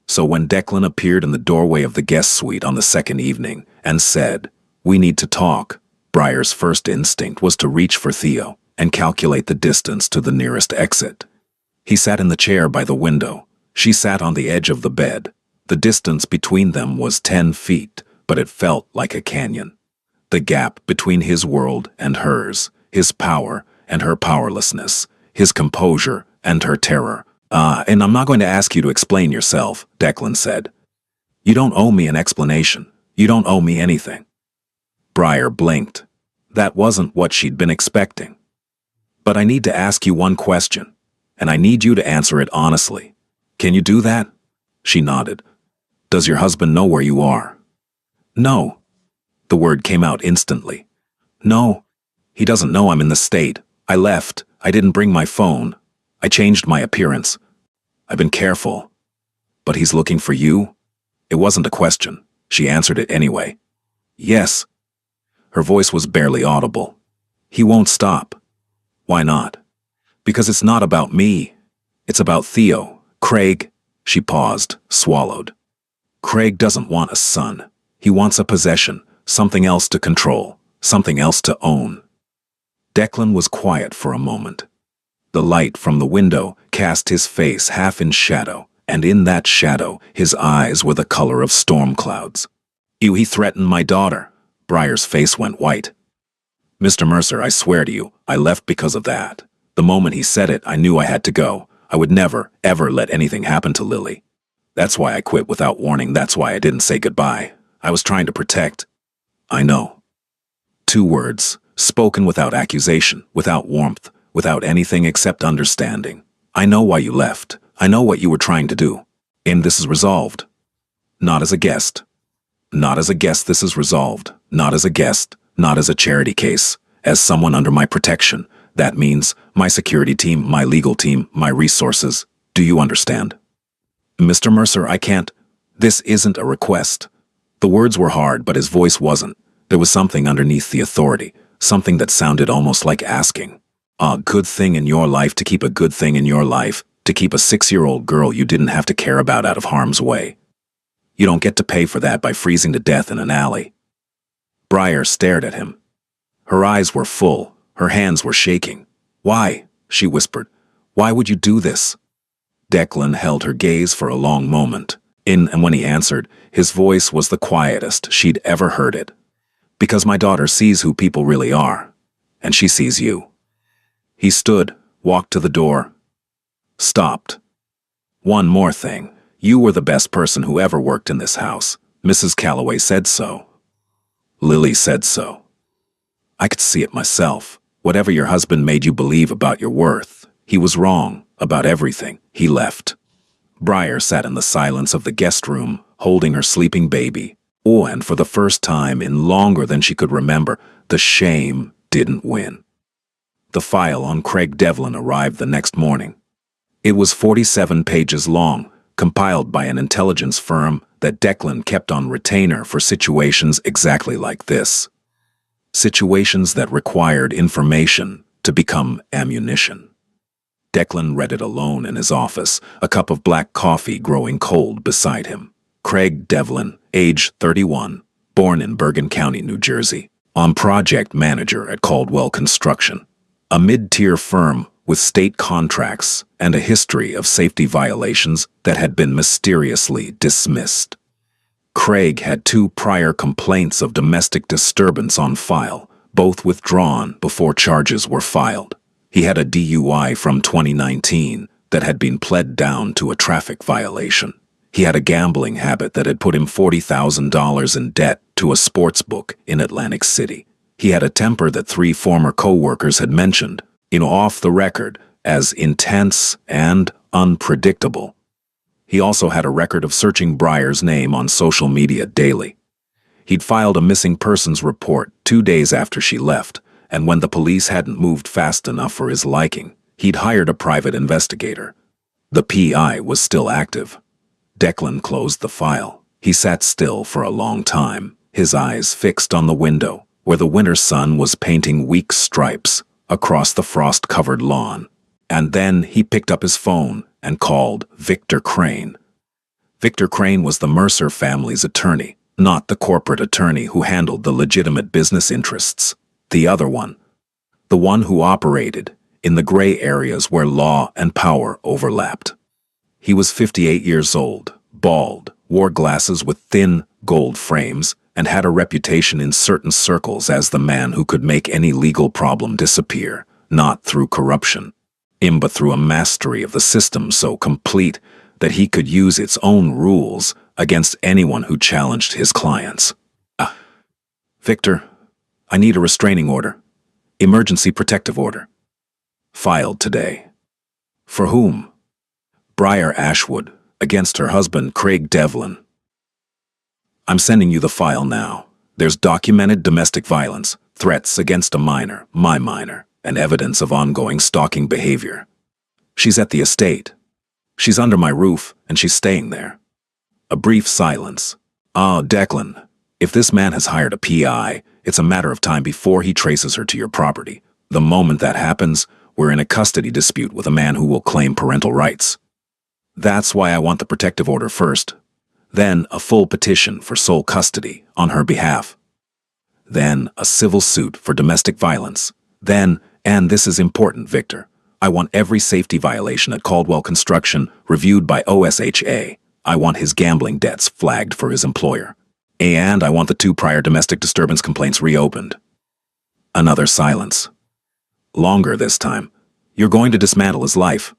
So when Declan appeared in the doorway of the guest suite on the second evening and said, "We need to talk," Briar's first instinct was to reach for Theo and calculate the distance to the nearest exit. He sat in the chair by the window. She sat on the edge of the bed. The distance between them was 10 feet, but it felt like a canyon. The gap between his world and hers, his power and her powerlessness, his composure and her terror. And I'm not going to ask you to explain yourself," Declan said. "You don't owe me an explanation. You don't owe me anything." Briar blinked. That wasn't what she'd been expecting. "But I need to ask you one question, and I need you to answer it honestly. Can you do that?" She nodded. "Does your husband know where you are?" "No." The word came out instantly. "No. He doesn't know I'm in the state. I left. I didn't bring my phone. I changed my appearance. I've been careful. But he's looking for you?" It wasn't a question. She answered it anyway. "Yes." Her voice was barely audible. "He won't stop." "Why not?" "Because it's not about me. It's about Theo. Craig." She paused, swallowed. "Craig doesn't want a son. He wants a possession, something else to control, something else to own." Declan was quiet for a moment. The light from the window cast his face half in shadow, and in that shadow his eyes were the color of storm clouds. He threatened my daughter." Briar's face went white. "Mr. Mercer, I swear to you, I left because of that. The moment he said it, I knew I had to go. I would never, ever let anything happen to Lily. That's why I quit without warning. That's why I didn't say goodbye. I was trying to protect." "I know." 2 words, spoken without accusation, without warmth, without anything except understanding. "I know why you left. I know what you were trying to do. And this is resolved. Not as a guest. Not as a guest this is resolved. Not as a guest. Not as a charity case. As someone under my protection. That means my security team, my legal team, my resources. Do you understand?" "Mr. Mercer, I can't. This isn't a request." The words were hard, but his voice wasn't. There was something underneath the authority, something that sounded almost like asking. A good thing in your life to keep a good thing in your life, to keep a 6-year-old girl you didn't have to care about out of harm's way. You don't get to pay for that by freezing to death in an alley. Briar stared at him. Her eyes were full, her hands were shaking. "Why?" she whispered. "Why would you do this?" Declan held her gaze for a long moment, and when he answered, his voice was the quietest she'd ever heard it. "Because my daughter sees who people really are, and she sees you." He stood, walked to the door, stopped. "One more thing. You were the best person who ever worked in this house. Mrs. Calloway said so. Lily said so. I could see it myself. Whatever your husband made you believe about your worth, he was wrong about everything. He left." Briar sat in the silence of the guest room, holding her sleeping baby. Oh, and for the first time in longer than she could remember, the shame didn't win. The file on Craig Devlin arrived the next morning. It was 47 pages long, compiled by an intelligence firm that Declan kept on retainer for situations exactly like this. Situations that required information to become ammunition. Declan read it alone in his office, a cup of black coffee growing cold beside him. Craig Devlin, age 31, born in Bergen County, New Jersey, on project manager at Caldwell Construction, a mid-tier firm with state contracts and a history of safety violations that had been mysteriously dismissed. Craig had 2 prior complaints of domestic disturbance on file, both withdrawn before charges were filed. He had a DUI from 2019 that had been pled down to a traffic violation. He had a gambling habit that had put him $40,000 in debt to a sports book in Atlantic City. He had a temper that 3 former co-workers had mentioned, off the record, as intense and unpredictable. He also had a record of searching Breyer's name on social media daily. He'd filed a missing persons report 2 days after she left, and when the police hadn't moved fast enough for his liking, he'd hired a private investigator. The PI was still active. Declan closed the file. He sat still for a long time, his eyes fixed on the window, where the winter sun was painting weak stripes across the frost-covered lawn. And then he picked up his phone and called Victor Crane. Victor Crane was the Mercer family's attorney, not the corporate attorney who handled the legitimate business interests. The other one. The one who operated in the gray areas where law and power overlapped. He was 58 years old, bald, wore glasses with thin gold frames, and had a reputation in certain circles as the man who could make any legal problem disappear, not through corruption, but through a mastery of the system so complete that he could use its own rules against anyone who challenged his clients. Victor, I need a restraining order. Emergency protective order. Filed today. For whom? Breyer Ashwood, against her husband Craig Devlin. I'm sending you the file now. There's documented domestic violence, threats against a minor, my minor, and evidence of ongoing stalking behavior. She's at the estate. She's under my roof, and she's staying there. A brief silence. Declan, if this man has hired a PI, it's a matter of time before he traces her to your property. The moment that happens, we're in a custody dispute with a man who will claim parental rights. That's why I want the protective order first. Then a full petition for sole custody on her behalf. Then a civil suit for domestic violence. Then, and this is important, Victor, I want every safety violation at Caldwell Construction reviewed by OSHA. I want his gambling debts flagged for his employer. And I want the 2 prior domestic disturbance complaints reopened. Another silence. Longer this time. You're going to dismantle his life.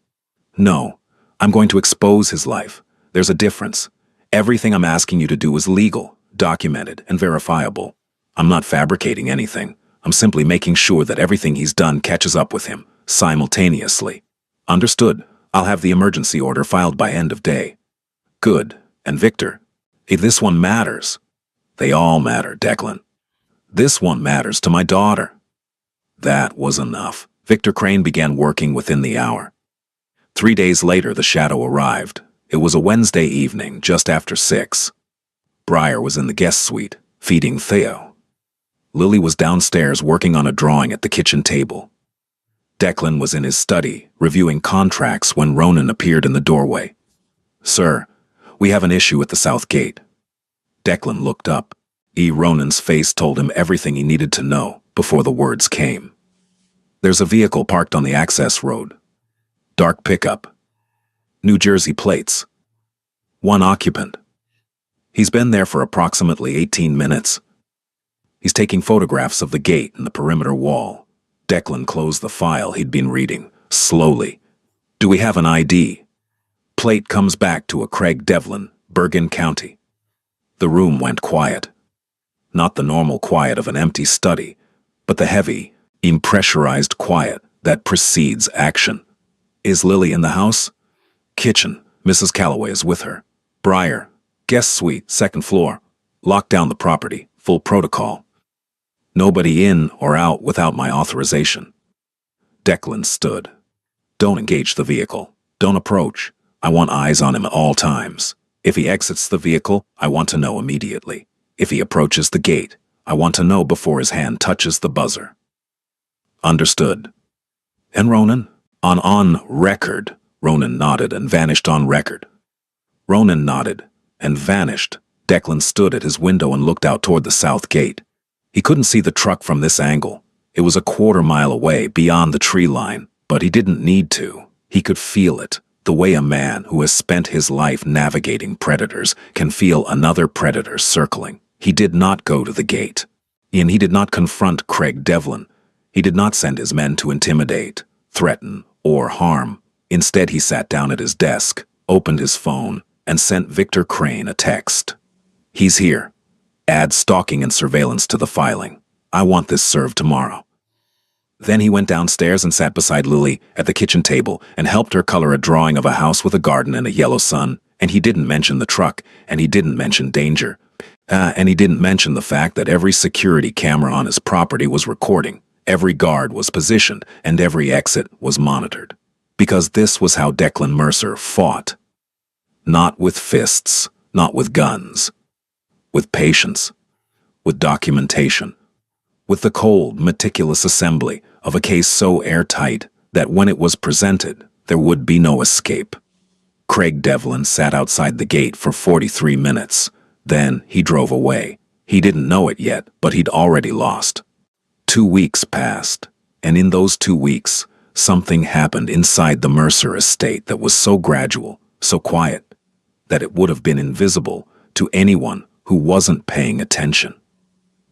No, I'm going to expose his life. There's a difference. Everything I'm asking you to do is legal, documented, and verifiable. I'm not fabricating anything. I'm simply making sure that everything he's done catches up with him, simultaneously. Understood. I'll have the emergency order filed by end of day. Good. And Victor, if this one matters. They all matter, Declan. This one matters to my daughter. That was enough. Victor Crane began working within the hour. 3 days later, the shadow arrived. It was a Wednesday evening, just after 6. Breyer was in the guest suite, feeding Theo. Lily was downstairs working on a drawing at the kitchen table. Declan was in his study, reviewing contracts when Ronan appeared in the doorway. Sir, we have an issue at the south gate. Declan looked up. Ronan's face told him everything he needed to know before the words came. There's a vehicle parked on the access road. Dark pickup. New Jersey plates. 1 occupant. He's been there for approximately 18 minutes. He's taking photographs of the gate and the perimeter wall. Declan closed the file he'd been reading, slowly. Do we have an ID? Plate comes back to a Craig Devlin, Bergen County. The room went quiet. Not the normal quiet of an empty study, but the heavy, impressurized quiet that precedes action. Is Lily in the house? Kitchen. Mrs. Calloway is with her. Breyer. Guest suite, 2nd floor. Lock down the property. Full protocol. Nobody in or out without my authorization. Declan stood. Don't engage the vehicle. Don't approach. I want eyes on him at all times. If he exits the vehicle, I want to know immediately. If he approaches the gate, I want to know before his hand touches the buzzer. Understood. And Ronan? On record. Ronan nodded and vanished on record. Ronan nodded and vanished. Declan stood at his window and looked out toward the south gate. He couldn't see the truck from this angle. It was a quarter-mile away, beyond the tree line, but he didn't need to. He could feel it, the way a man who has spent his life navigating predators can feel another predator circling. He did not go to the gate. And he did not confront Craig Devlin. He did not send his men to intimidate, threaten, or harm. Instead, he sat down at his desk, opened his phone, and sent Victor Crane a text. He's here. Add stalking and surveillance to the filing. I want this served tomorrow. Then he went downstairs and sat beside Lily at the kitchen table and helped her color a drawing of a house with a garden and a yellow sun. And he didn't mention the truck, and he didn't mention danger. And he didn't mention the fact that every security camera on his property was recording, every guard was positioned, and every exit was monitored. Because this was how Declan Mercer fought. Not with fists, not with guns. With patience. With documentation. With the cold, meticulous assembly of a case so airtight that when it was presented, there would be no escape. Craig Devlin sat outside the gate for 43 minutes. Then he drove away. He didn't know it yet, but he'd already lost. 2 weeks passed, and in those 2 weeks, something happened inside the Mercer estate that was so gradual, so quiet, that it would have been invisible to anyone who wasn't paying attention.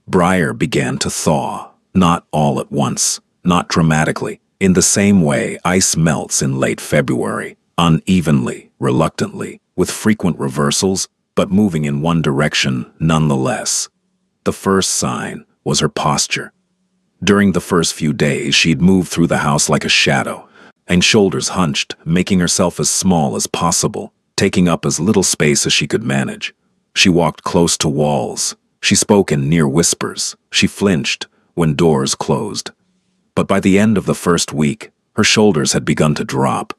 Briar began to thaw, not all at once, not dramatically, in the same way ice melts in late February, unevenly, reluctantly, with frequent reversals, but moving in one direction nonetheless. The first sign was her posture. During the first few days, she'd moved through the house like a shadow, and shoulders hunched, making herself as small as possible, taking up as little space as she could manage. She walked close to walls. She spoke in near whispers. She flinched when doors closed. But by the end of the first week, her shoulders had begun to drop.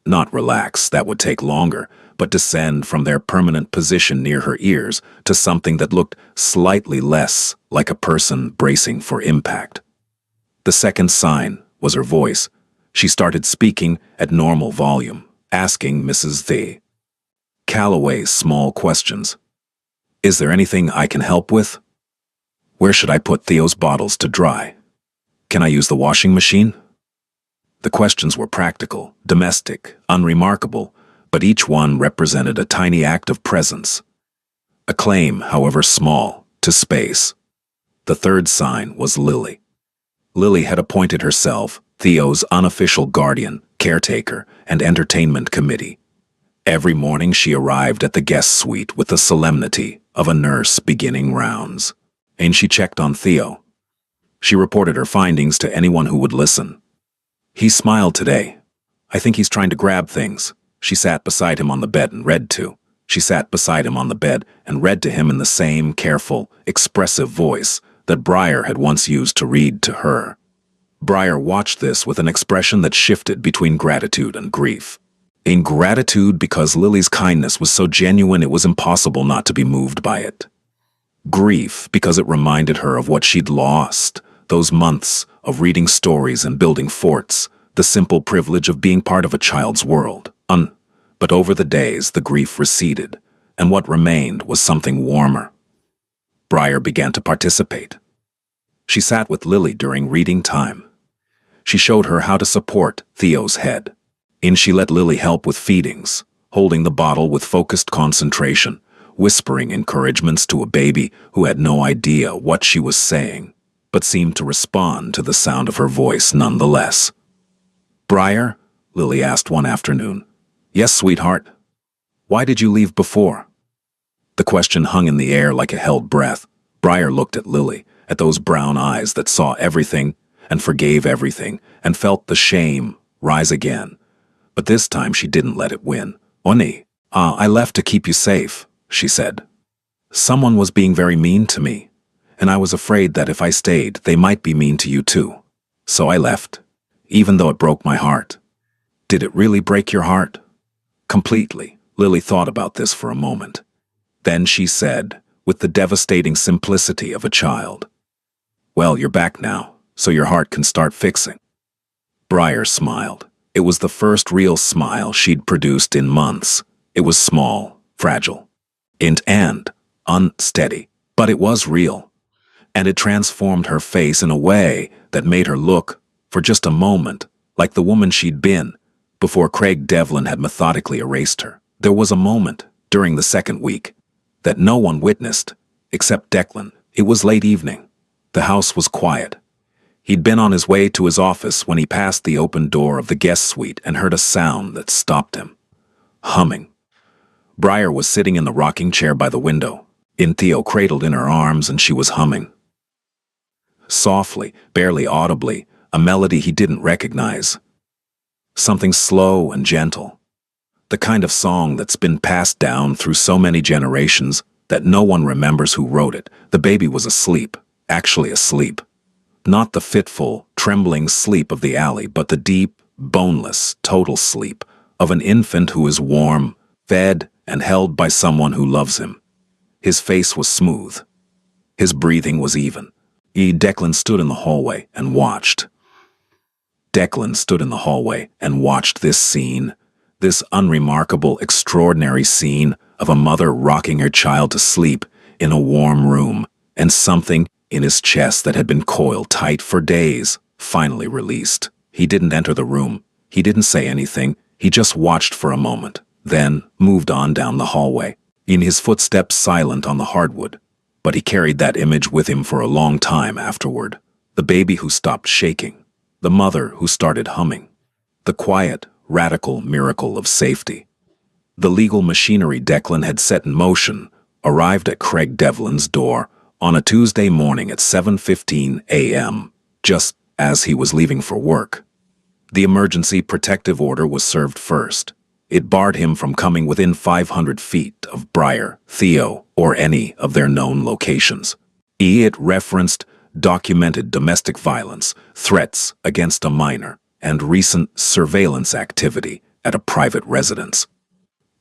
Not relax, that would take longer, but descend from their permanent position near her ears to something that looked slightly less like a person bracing for impact. The second sign was her voice. She started speaking at normal volume, asking Mrs. The Calloway's small questions. Is there anything I can help with? Where should I put Theo's bottles to dry? Can I use the washing machine? The questions were practical, domestic, unremarkable, but each one represented a tiny act of presence. A claim, however small, to space. The third sign was Lily. Lily had appointed herself Theo's unofficial guardian, caretaker, and entertainment committee. Every morning she arrived at the guest suite with the solemnity of a nurse beginning rounds, and she checked on Theo. She reported her findings to anyone who would listen. He smiled today. I think he's trying to grab things. She sat beside him on the bed and read to. She sat beside him on the bed and read to him in the same careful, expressive voice that Briar had once used to read to her. Briar watched this with an expression that shifted between gratitude and grief. In gratitude because Lily's kindness was so genuine it was impossible not to be moved by it. Grief because it reminded her of what she'd lost, those months of reading stories and building forts, the simple privilege of being part of a child's world. But over the days, the grief receded, and what remained was something warmer. Briar began to participate. She sat with Lily during reading time. She showed her how to support Theo's head. And she let Lily help with feedings, holding the bottle with focused concentration, whispering encouragements to a baby who had no idea what she was saying, but seemed to respond to the sound of her voice nonetheless. Briar? Lily asked one afternoon. Yes, sweetheart. Why did you leave before? The question hung in the air like a held breath. Briar looked at Lily, at those brown eyes that saw everything and forgave everything and felt the shame rise again. But this time she didn't let it win. Oni, I left to keep you safe, she said. Someone was being very mean to me, and I was afraid that if I stayed, they might be mean to you too. So I left. even though it broke my heart. Did it really break your heart? Completely. Lily thought about this for a moment. Then she said, with the devastating simplicity of a child, "Well, you're back now, so your heart can start fixing." Briar smiled. It was the first real smile she'd produced in months. It was small, fragile, and unsteady, but it was real. And it transformed her face in a way that made her look, for just a moment, like the woman she'd been before Craig Devlin had methodically erased her. There was a moment, during the second week, that no one witnessed, except Declan. It was late evening. The house was quiet. He'd been on his way to his office when he passed the open door of the guest suite and heard a sound that stopped him. Humming. Briar was sitting in the rocking chair by the window. Theo cradled in her arms and she was humming. Softly, barely audibly, a melody he didn't recognize. Something slow and gentle. The kind of song that's been passed down through so many generations that no one remembers who wrote it. The baby was asleep, actually asleep. Not the fitful, trembling sleep of the alley, but the deep, boneless, total sleep of an infant who is warm, fed, and held by someone who loves him. His face was smooth. His breathing was even. Declan stood in the hallway and watched. Declan stood in the hallway and watched this scene, this unremarkable, extraordinary scene of a mother rocking her child to sleep in a warm room, and something in his chest that had been coiled tight for days finally released. He didn't enter the room. He didn't say anything. He just watched for a moment, then moved on down the hallway, in his footsteps silent on the hardwood. But he carried that image with him for a long time afterward. The baby who stopped shaking. The mother who started humming. The quiet, radical miracle of safety. The legal machinery Declan had set in motion arrived at Craig Devlin's door on a Tuesday morning at 7:15 a.m., just as he was leaving for work. The emergency protective order was served first. It barred him from coming within 500 feet of Briar, Theo, or any of their known locations. It referenced documented domestic violence, threats against a minor, and recent surveillance activity at a private residence.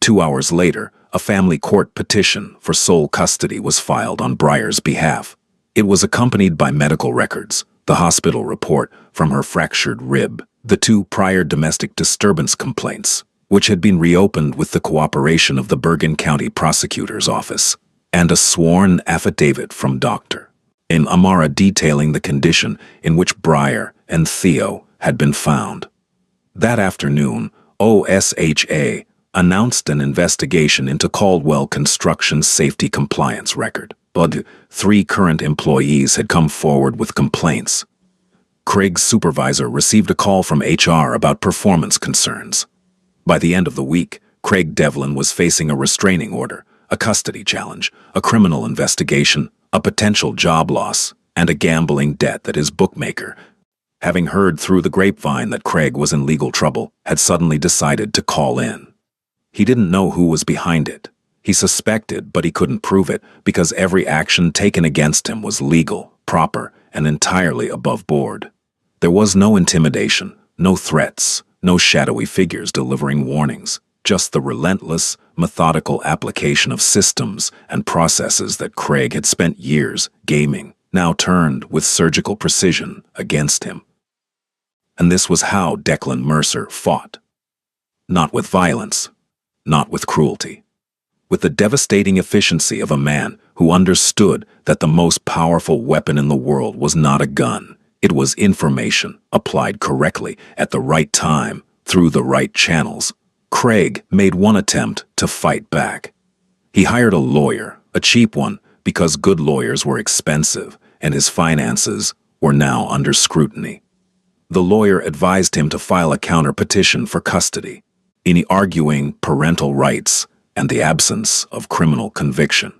2 hours later, a family court petition for sole custody was filed on Briar's behalf. It was accompanied by medical records, the hospital report from her fractured rib, the 2 prior domestic disturbance complaints, which had been reopened with the cooperation of the Bergen County Prosecutor's Office, and a sworn affidavit from Dr. Amara detailing the condition in which Briar and Theo had been found. That afternoon, OSHA announced an investigation into Caldwell Construction's safety compliance record. But 3 current employees had come forward with complaints. Craig's supervisor received a call from HR about performance concerns. By the end of the week, Craig Devlin was facing a restraining order, a custody challenge, a criminal investigation, a potential job loss, and a gambling debt that his bookmaker, having heard through the grapevine that Craig was in legal trouble, had suddenly decided to call in. He didn't know who was behind it. He suspected, but he couldn't prove it because every action taken against him was legal, proper, and entirely above board. There was no intimidation, no threats, no shadowy figures delivering warnings, just the relentless, methodical application of systems and processes that Craig had spent years gaming, now turned with surgical precision against him. And this was how Declan Mercer fought. Not with violence, not with cruelty. With the devastating efficiency of a man who understood that the most powerful weapon in the world was not a gun. It was information applied correctly at the right time through the right channels. Craig made one attempt to fight back. He hired a lawyer, a cheap one, because good lawyers were expensive and his finances were now under scrutiny. The lawyer advised him to file a counter-petition for custody, arguing parental rights and the absence of criminal conviction.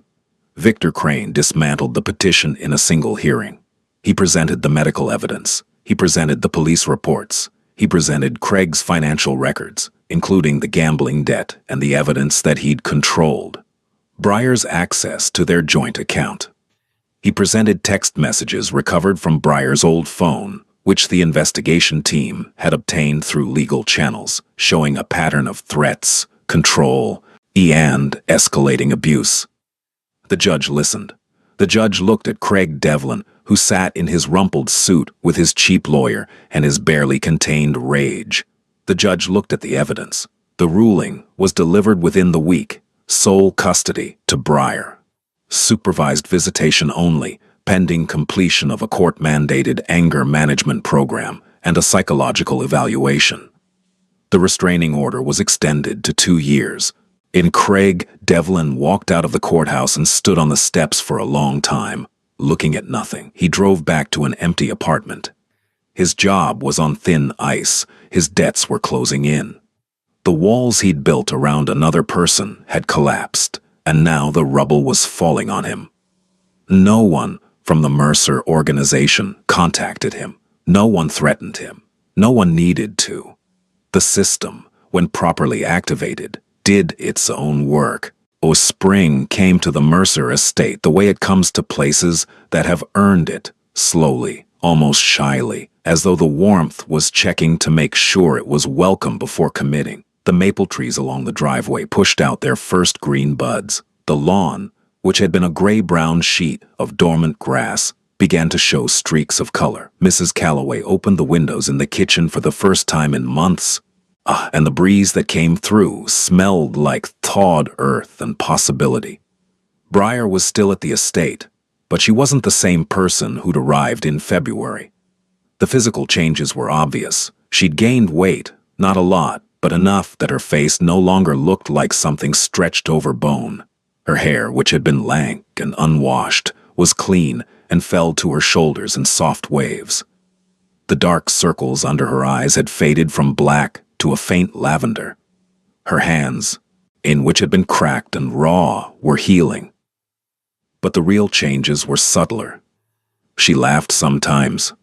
Victor Crane dismantled the petition in a single hearing. He presented the medical evidence. He presented the police reports. He presented Craig's financial records, including the gambling debt and the evidence that he'd controlled Briar's access to their joint account. He presented text messages recovered from Briar's old phone, which the investigation team had obtained through legal channels, showing a pattern of threats, control, and escalating abuse. The judge listened. The judge looked at Craig Devlin, who sat in his rumpled suit with his cheap lawyer and his barely contained rage. The judge looked at the evidence. The ruling was delivered within the week. Sole custody to Breyer. Supervised visitation only, pending completion of a court-mandated anger management program and a psychological evaluation. The restraining order was extended to 2 years. Craig Devlin walked out of the courthouse and stood on the steps for a long time, looking at nothing. He drove back to an empty apartment. His job was on thin ice. His debts were closing in. The walls he'd built around another person had collapsed, and now the rubble was falling on him. No one from the Mercer organization contacted him. No one threatened him. No one needed to. The system, when properly activated, did its own work. Spring came to the Mercer estate the way it comes to places that have earned it, slowly, almost shyly, as though the warmth was checking to make sure it was welcome before committing. The maple trees along the driveway pushed out their first green buds. The lawn, which had been a gray-brown sheet of dormant grass, began to show streaks of color. Mrs. Calloway opened the windows in the kitchen for the first time in months, and the breeze that came through smelled like thawed earth and possibility. Breyer was still at the estate, but she wasn't the same person who'd arrived in February. The physical changes were obvious. She'd gained weight, not a lot, but enough that her face no longer looked like something stretched over bone. Her hair, which had been lank and unwashed, was clean and fell to her shoulders in soft waves. The dark circles under her eyes had faded from black to a faint lavender. Her hands, in which had been cracked and raw, were healing. But the real changes were subtler. She laughed sometimes.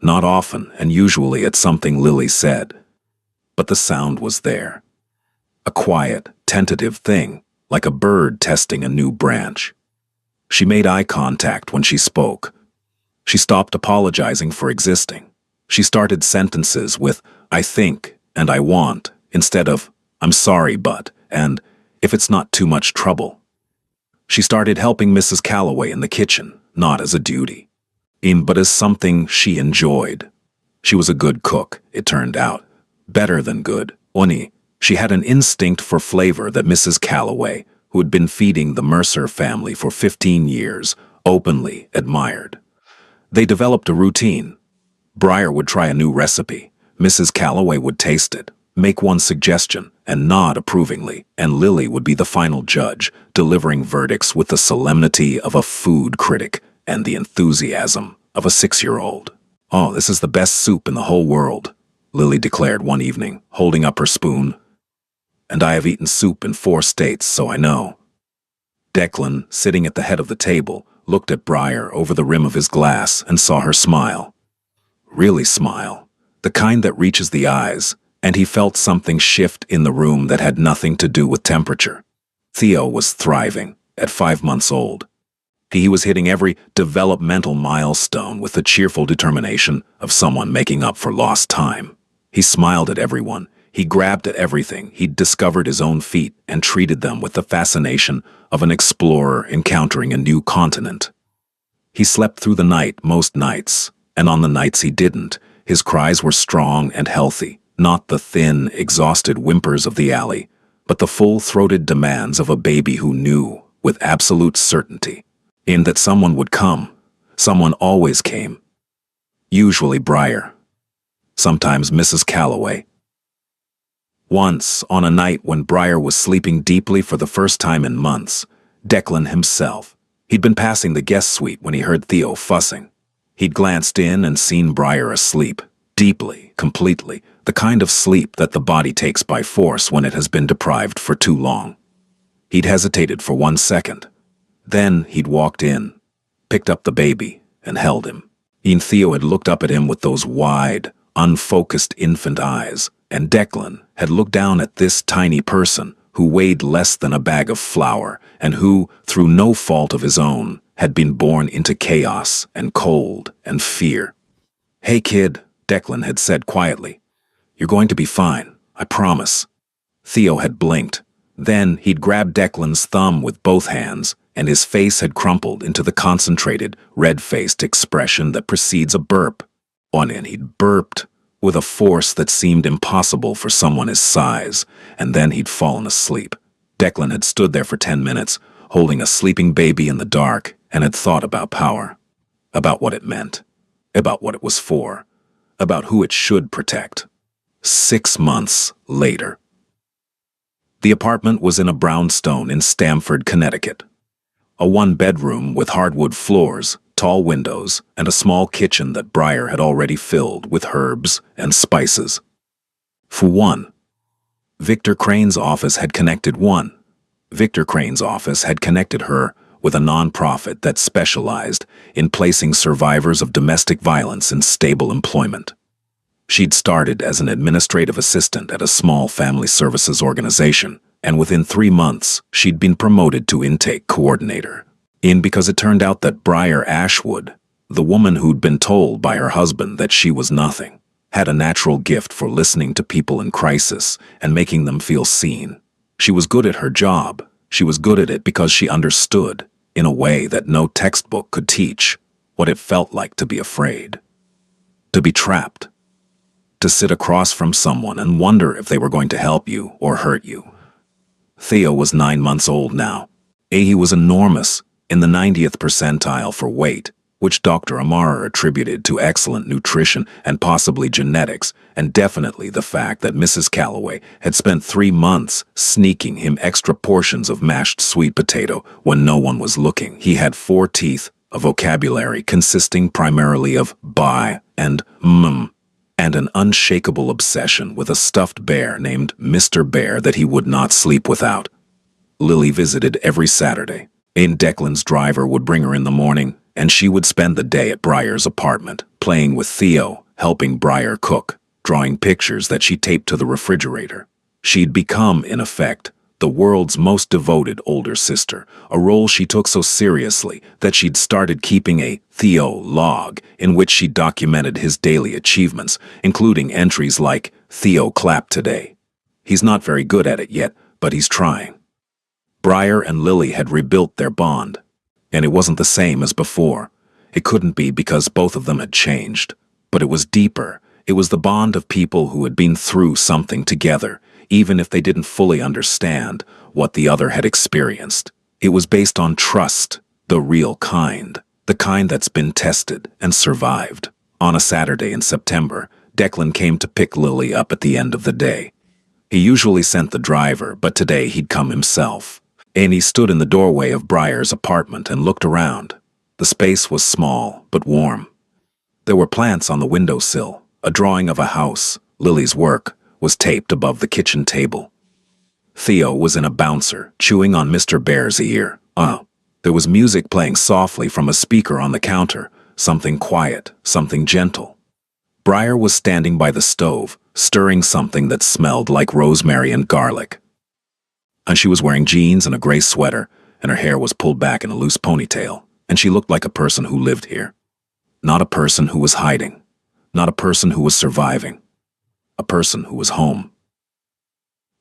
Not often, and usually at something Lily said. But the sound was there. A quiet, tentative thing, like a bird testing a new branch. She made eye contact when she spoke. She stopped apologizing for existing. She started sentences with, "I think," and "I want," instead of, "I'm sorry, but," and "if it's not too much trouble." She started helping Mrs. Calloway in the kitchen, not as a duty, but as something she enjoyed. She was a good cook, it turned out. Better than good. She had an instinct for flavor that Mrs. Calloway, who had been feeding the Mercer family for 15 years, openly admired. They developed a routine. Breyer would try a new recipe. Mrs. Calloway would taste it, make one suggestion, and nod approvingly, and Lily would be the final judge, delivering verdicts with the solemnity of a food critic and the enthusiasm of a 6-year-old. "Oh, this is the best soup in the whole world," Lily declared one evening, holding up her spoon. "And I have eaten soup in 4 states, so I know." Declan, sitting at the head of the table, looked at Breyer over the rim of his glass and saw her smile. Really smile. The kind that reaches the eyes, and he felt something shift in the room that had nothing to do with temperature. Theo was thriving, at 5 months old. He was hitting every developmental milestone with the cheerful determination of someone making up for lost time. He smiled at everyone. He grabbed at everything. He'd discovered his own feet and treated them with the fascination of an explorer encountering a new continent. He slept through the night most nights, and on the nights he didn't, his cries were strong and healthy, not the thin, exhausted whimpers of the alley, but the full-throated demands of a baby who knew, with absolute certainty, that someone would come. Someone always came. Usually Breyer. Sometimes Mrs. Calloway. Once, on a night when Breyer was sleeping deeply for the first time in months, Declan himself. He'd been passing the guest suite when he heard Theo fussing. He'd glanced in and seen Breyer asleep, deeply, completely, the kind of sleep that the body takes by force when it has been deprived for too long. He'd hesitated for 1 second. Then he'd walked in, picked up the baby, and held him. Theo had looked up at him with those wide, unfocused infant eyes, and Declan had looked down at this tiny person who weighed less than a bag of flour and who, through no fault of his own, had been born into chaos and cold and fear. "Hey kid," Declan had said quietly. "You're going to be fine, I promise." Theo had blinked. Then he'd grabbed Declan's thumb with both hands, and his face had crumpled into the concentrated, red-faced expression that precedes a burp. And he'd burped with a force that seemed impossible for someone his size, and then he'd fallen asleep. Declan had stood there for 10 minutes, holding a sleeping baby in the dark, and had thought about power, about what it meant, about what it was for, about who it should protect. 6 months later. The apartment was in a brownstone in Stamford, Connecticut. A one-bedroom with hardwood floors, tall windows, and a small kitchen that Briar had already filled with herbs and spices. For one, Victor Crane's office had connected her with a non-profit that specialized in placing survivors of domestic violence in stable employment. She'd started as an administrative assistant at a small family services organization, and within 3 months, she'd been promoted to intake coordinator. Because it turned out that Briar Ashwood, the woman who'd been told by her husband that she was nothing, had a natural gift for listening to people in crisis and making them feel seen. She was good at her job. She was good at it because she understood, in a way that no textbook could teach, what it felt like to be afraid, to be trapped, to sit across from someone and wonder if they were going to help you or hurt you. Theo was 9 months old now. He was enormous, in the 90th percentile for weight, which Dr. Amara attributed to excellent nutrition and possibly genetics, and definitely the fact that Mrs. Calloway had spent 3 months sneaking him extra portions of mashed sweet potato when no one was looking. He had 4 teeth, a vocabulary consisting primarily of "bye" and and an unshakable obsession with a stuffed bear named Mr. Bear that he would not sleep without. Lily visited every Saturday. Declan's driver would bring her in the morning, and she would spend the day at Briar's apartment, playing with Theo, helping Briar cook, drawing pictures that she taped to the refrigerator. She'd become, in effect, the world's most devoted older sister, a role she took so seriously that she'd started keeping a Theo log in which she documented his daily achievements, including entries like, "Theo clapped today. He's not very good at it yet, but he's trying." Briar and Lily had rebuilt their bond, and it wasn't the same as before. It couldn't be because both of them had changed, but it was deeper. It was the bond of people who had been through something together, even if they didn't fully understand what the other had experienced. It was based on trust, the real kind, the kind that's been tested and survived. On a Saturday in September, Declan came to pick Lily up at the end of the day. He usually sent the driver, but today he'd come himself. And he stood in the doorway of Briar's apartment and looked around. The space was small, but warm. There were plants on the windowsill, a drawing of a house. Lily's work was taped above the kitchen table. Theo was in a bouncer, chewing on Mr. Bear's ear. There was music playing softly from a speaker on the counter, something quiet, something gentle. Briar was standing by the stove, stirring something that smelled like rosemary and garlic. And she was wearing jeans and a gray sweater, and her hair was pulled back in a loose ponytail, and she looked like a person who lived here. Not a person who was hiding, not a person who was surviving, a person who was home.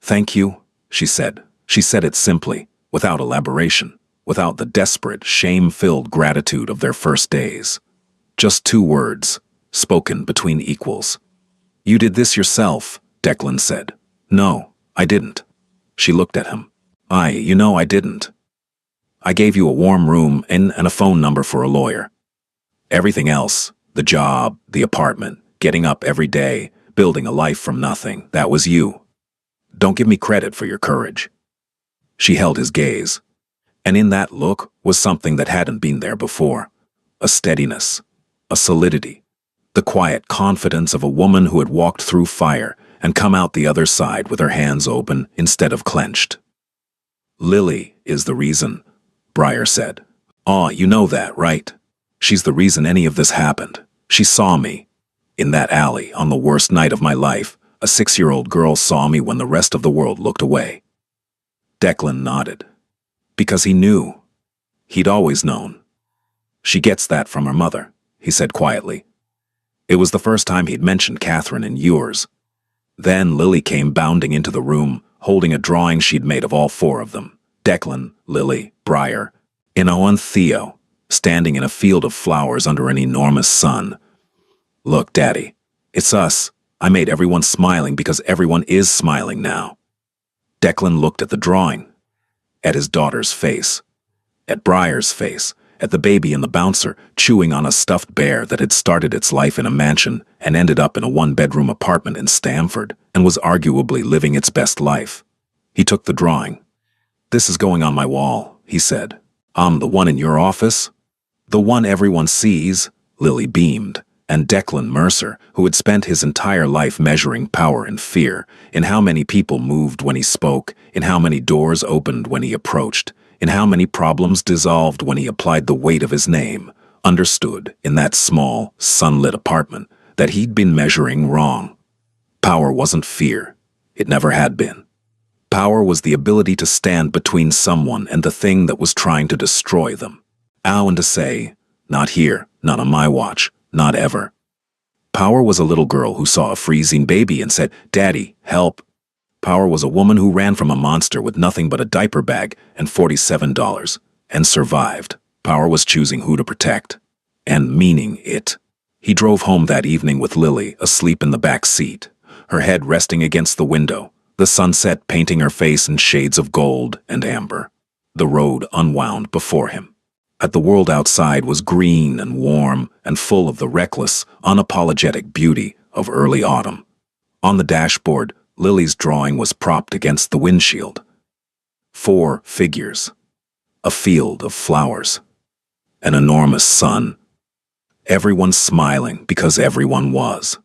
"Thank you," she said. She said it simply, without elaboration, without the desperate, shame-filled gratitude of their first days. Just 2 words, spoken between equals. "You did this yourself," Declan said. "No, I didn't." She looked at him. I didn't. I gave you a warm room and a phone number for a lawyer. Everything else, the job, the apartment, getting up every day, building a life from nothing, that was you. Don't give me credit for your courage." She held his gaze, and in that look was something that hadn't been there before. A steadiness, a solidity, the quiet confidence of a woman who had walked through fire and come out the other side with her hands open instead of clenched. "Lily is the reason," Briar said. You know that, right? She's the reason any of this happened. She saw me. In that alley, on the worst night of my life, a 6-year-old girl saw me when the rest of the world looked away." Declan nodded. Because he knew. He'd always known. "She gets that from her mother," he said quietly. It was the first time he'd mentioned Catherine and yours. Then Lily came bounding into the room, holding a drawing she'd made of all four of them. Declan, Lily, Briar, Ino and Theo, standing in a field of flowers under an enormous sun. Look, Daddy, it's us. I made everyone smiling because everyone is smiling now. Declan looked at the drawing, at his daughter's face, at Briar's face, at the baby and the bouncer chewing on a stuffed bear that had started its life in a mansion and ended up in a one-bedroom apartment in Stamford and was arguably living its best life. He took the drawing. "This is going on my wall," he said. "The one in your office?" "The one everyone sees," Lily beamed, and Declan Mercer, who had spent his entire life measuring power and fear, in how many people moved when he spoke, in how many doors opened when he approached, in how many problems dissolved when he applied the weight of his name, understood in that small, sunlit apartment that he'd been measuring wrong. Power wasn't fear. It never had been. Power was the ability to stand between someone and the thing that was trying to destroy them. And to say, "Not here, not on my watch, not ever." Power was a little girl who saw a freezing baby and said, "Daddy, help." Power was a woman who ran from a monster with nothing but a diaper bag and $47 and survived. Power was choosing who to protect and meaning it. He drove home that evening with Lily asleep in the back seat, her head resting against the window, the sunset painting her face in shades of gold and amber. The road unwound before him. The world outside was green and warm and full of the reckless, unapologetic beauty of early autumn. On the dashboard, Lily's drawing was propped against the windshield. 4 figures. A field of flowers. An enormous sun. Everyone smiling because everyone was.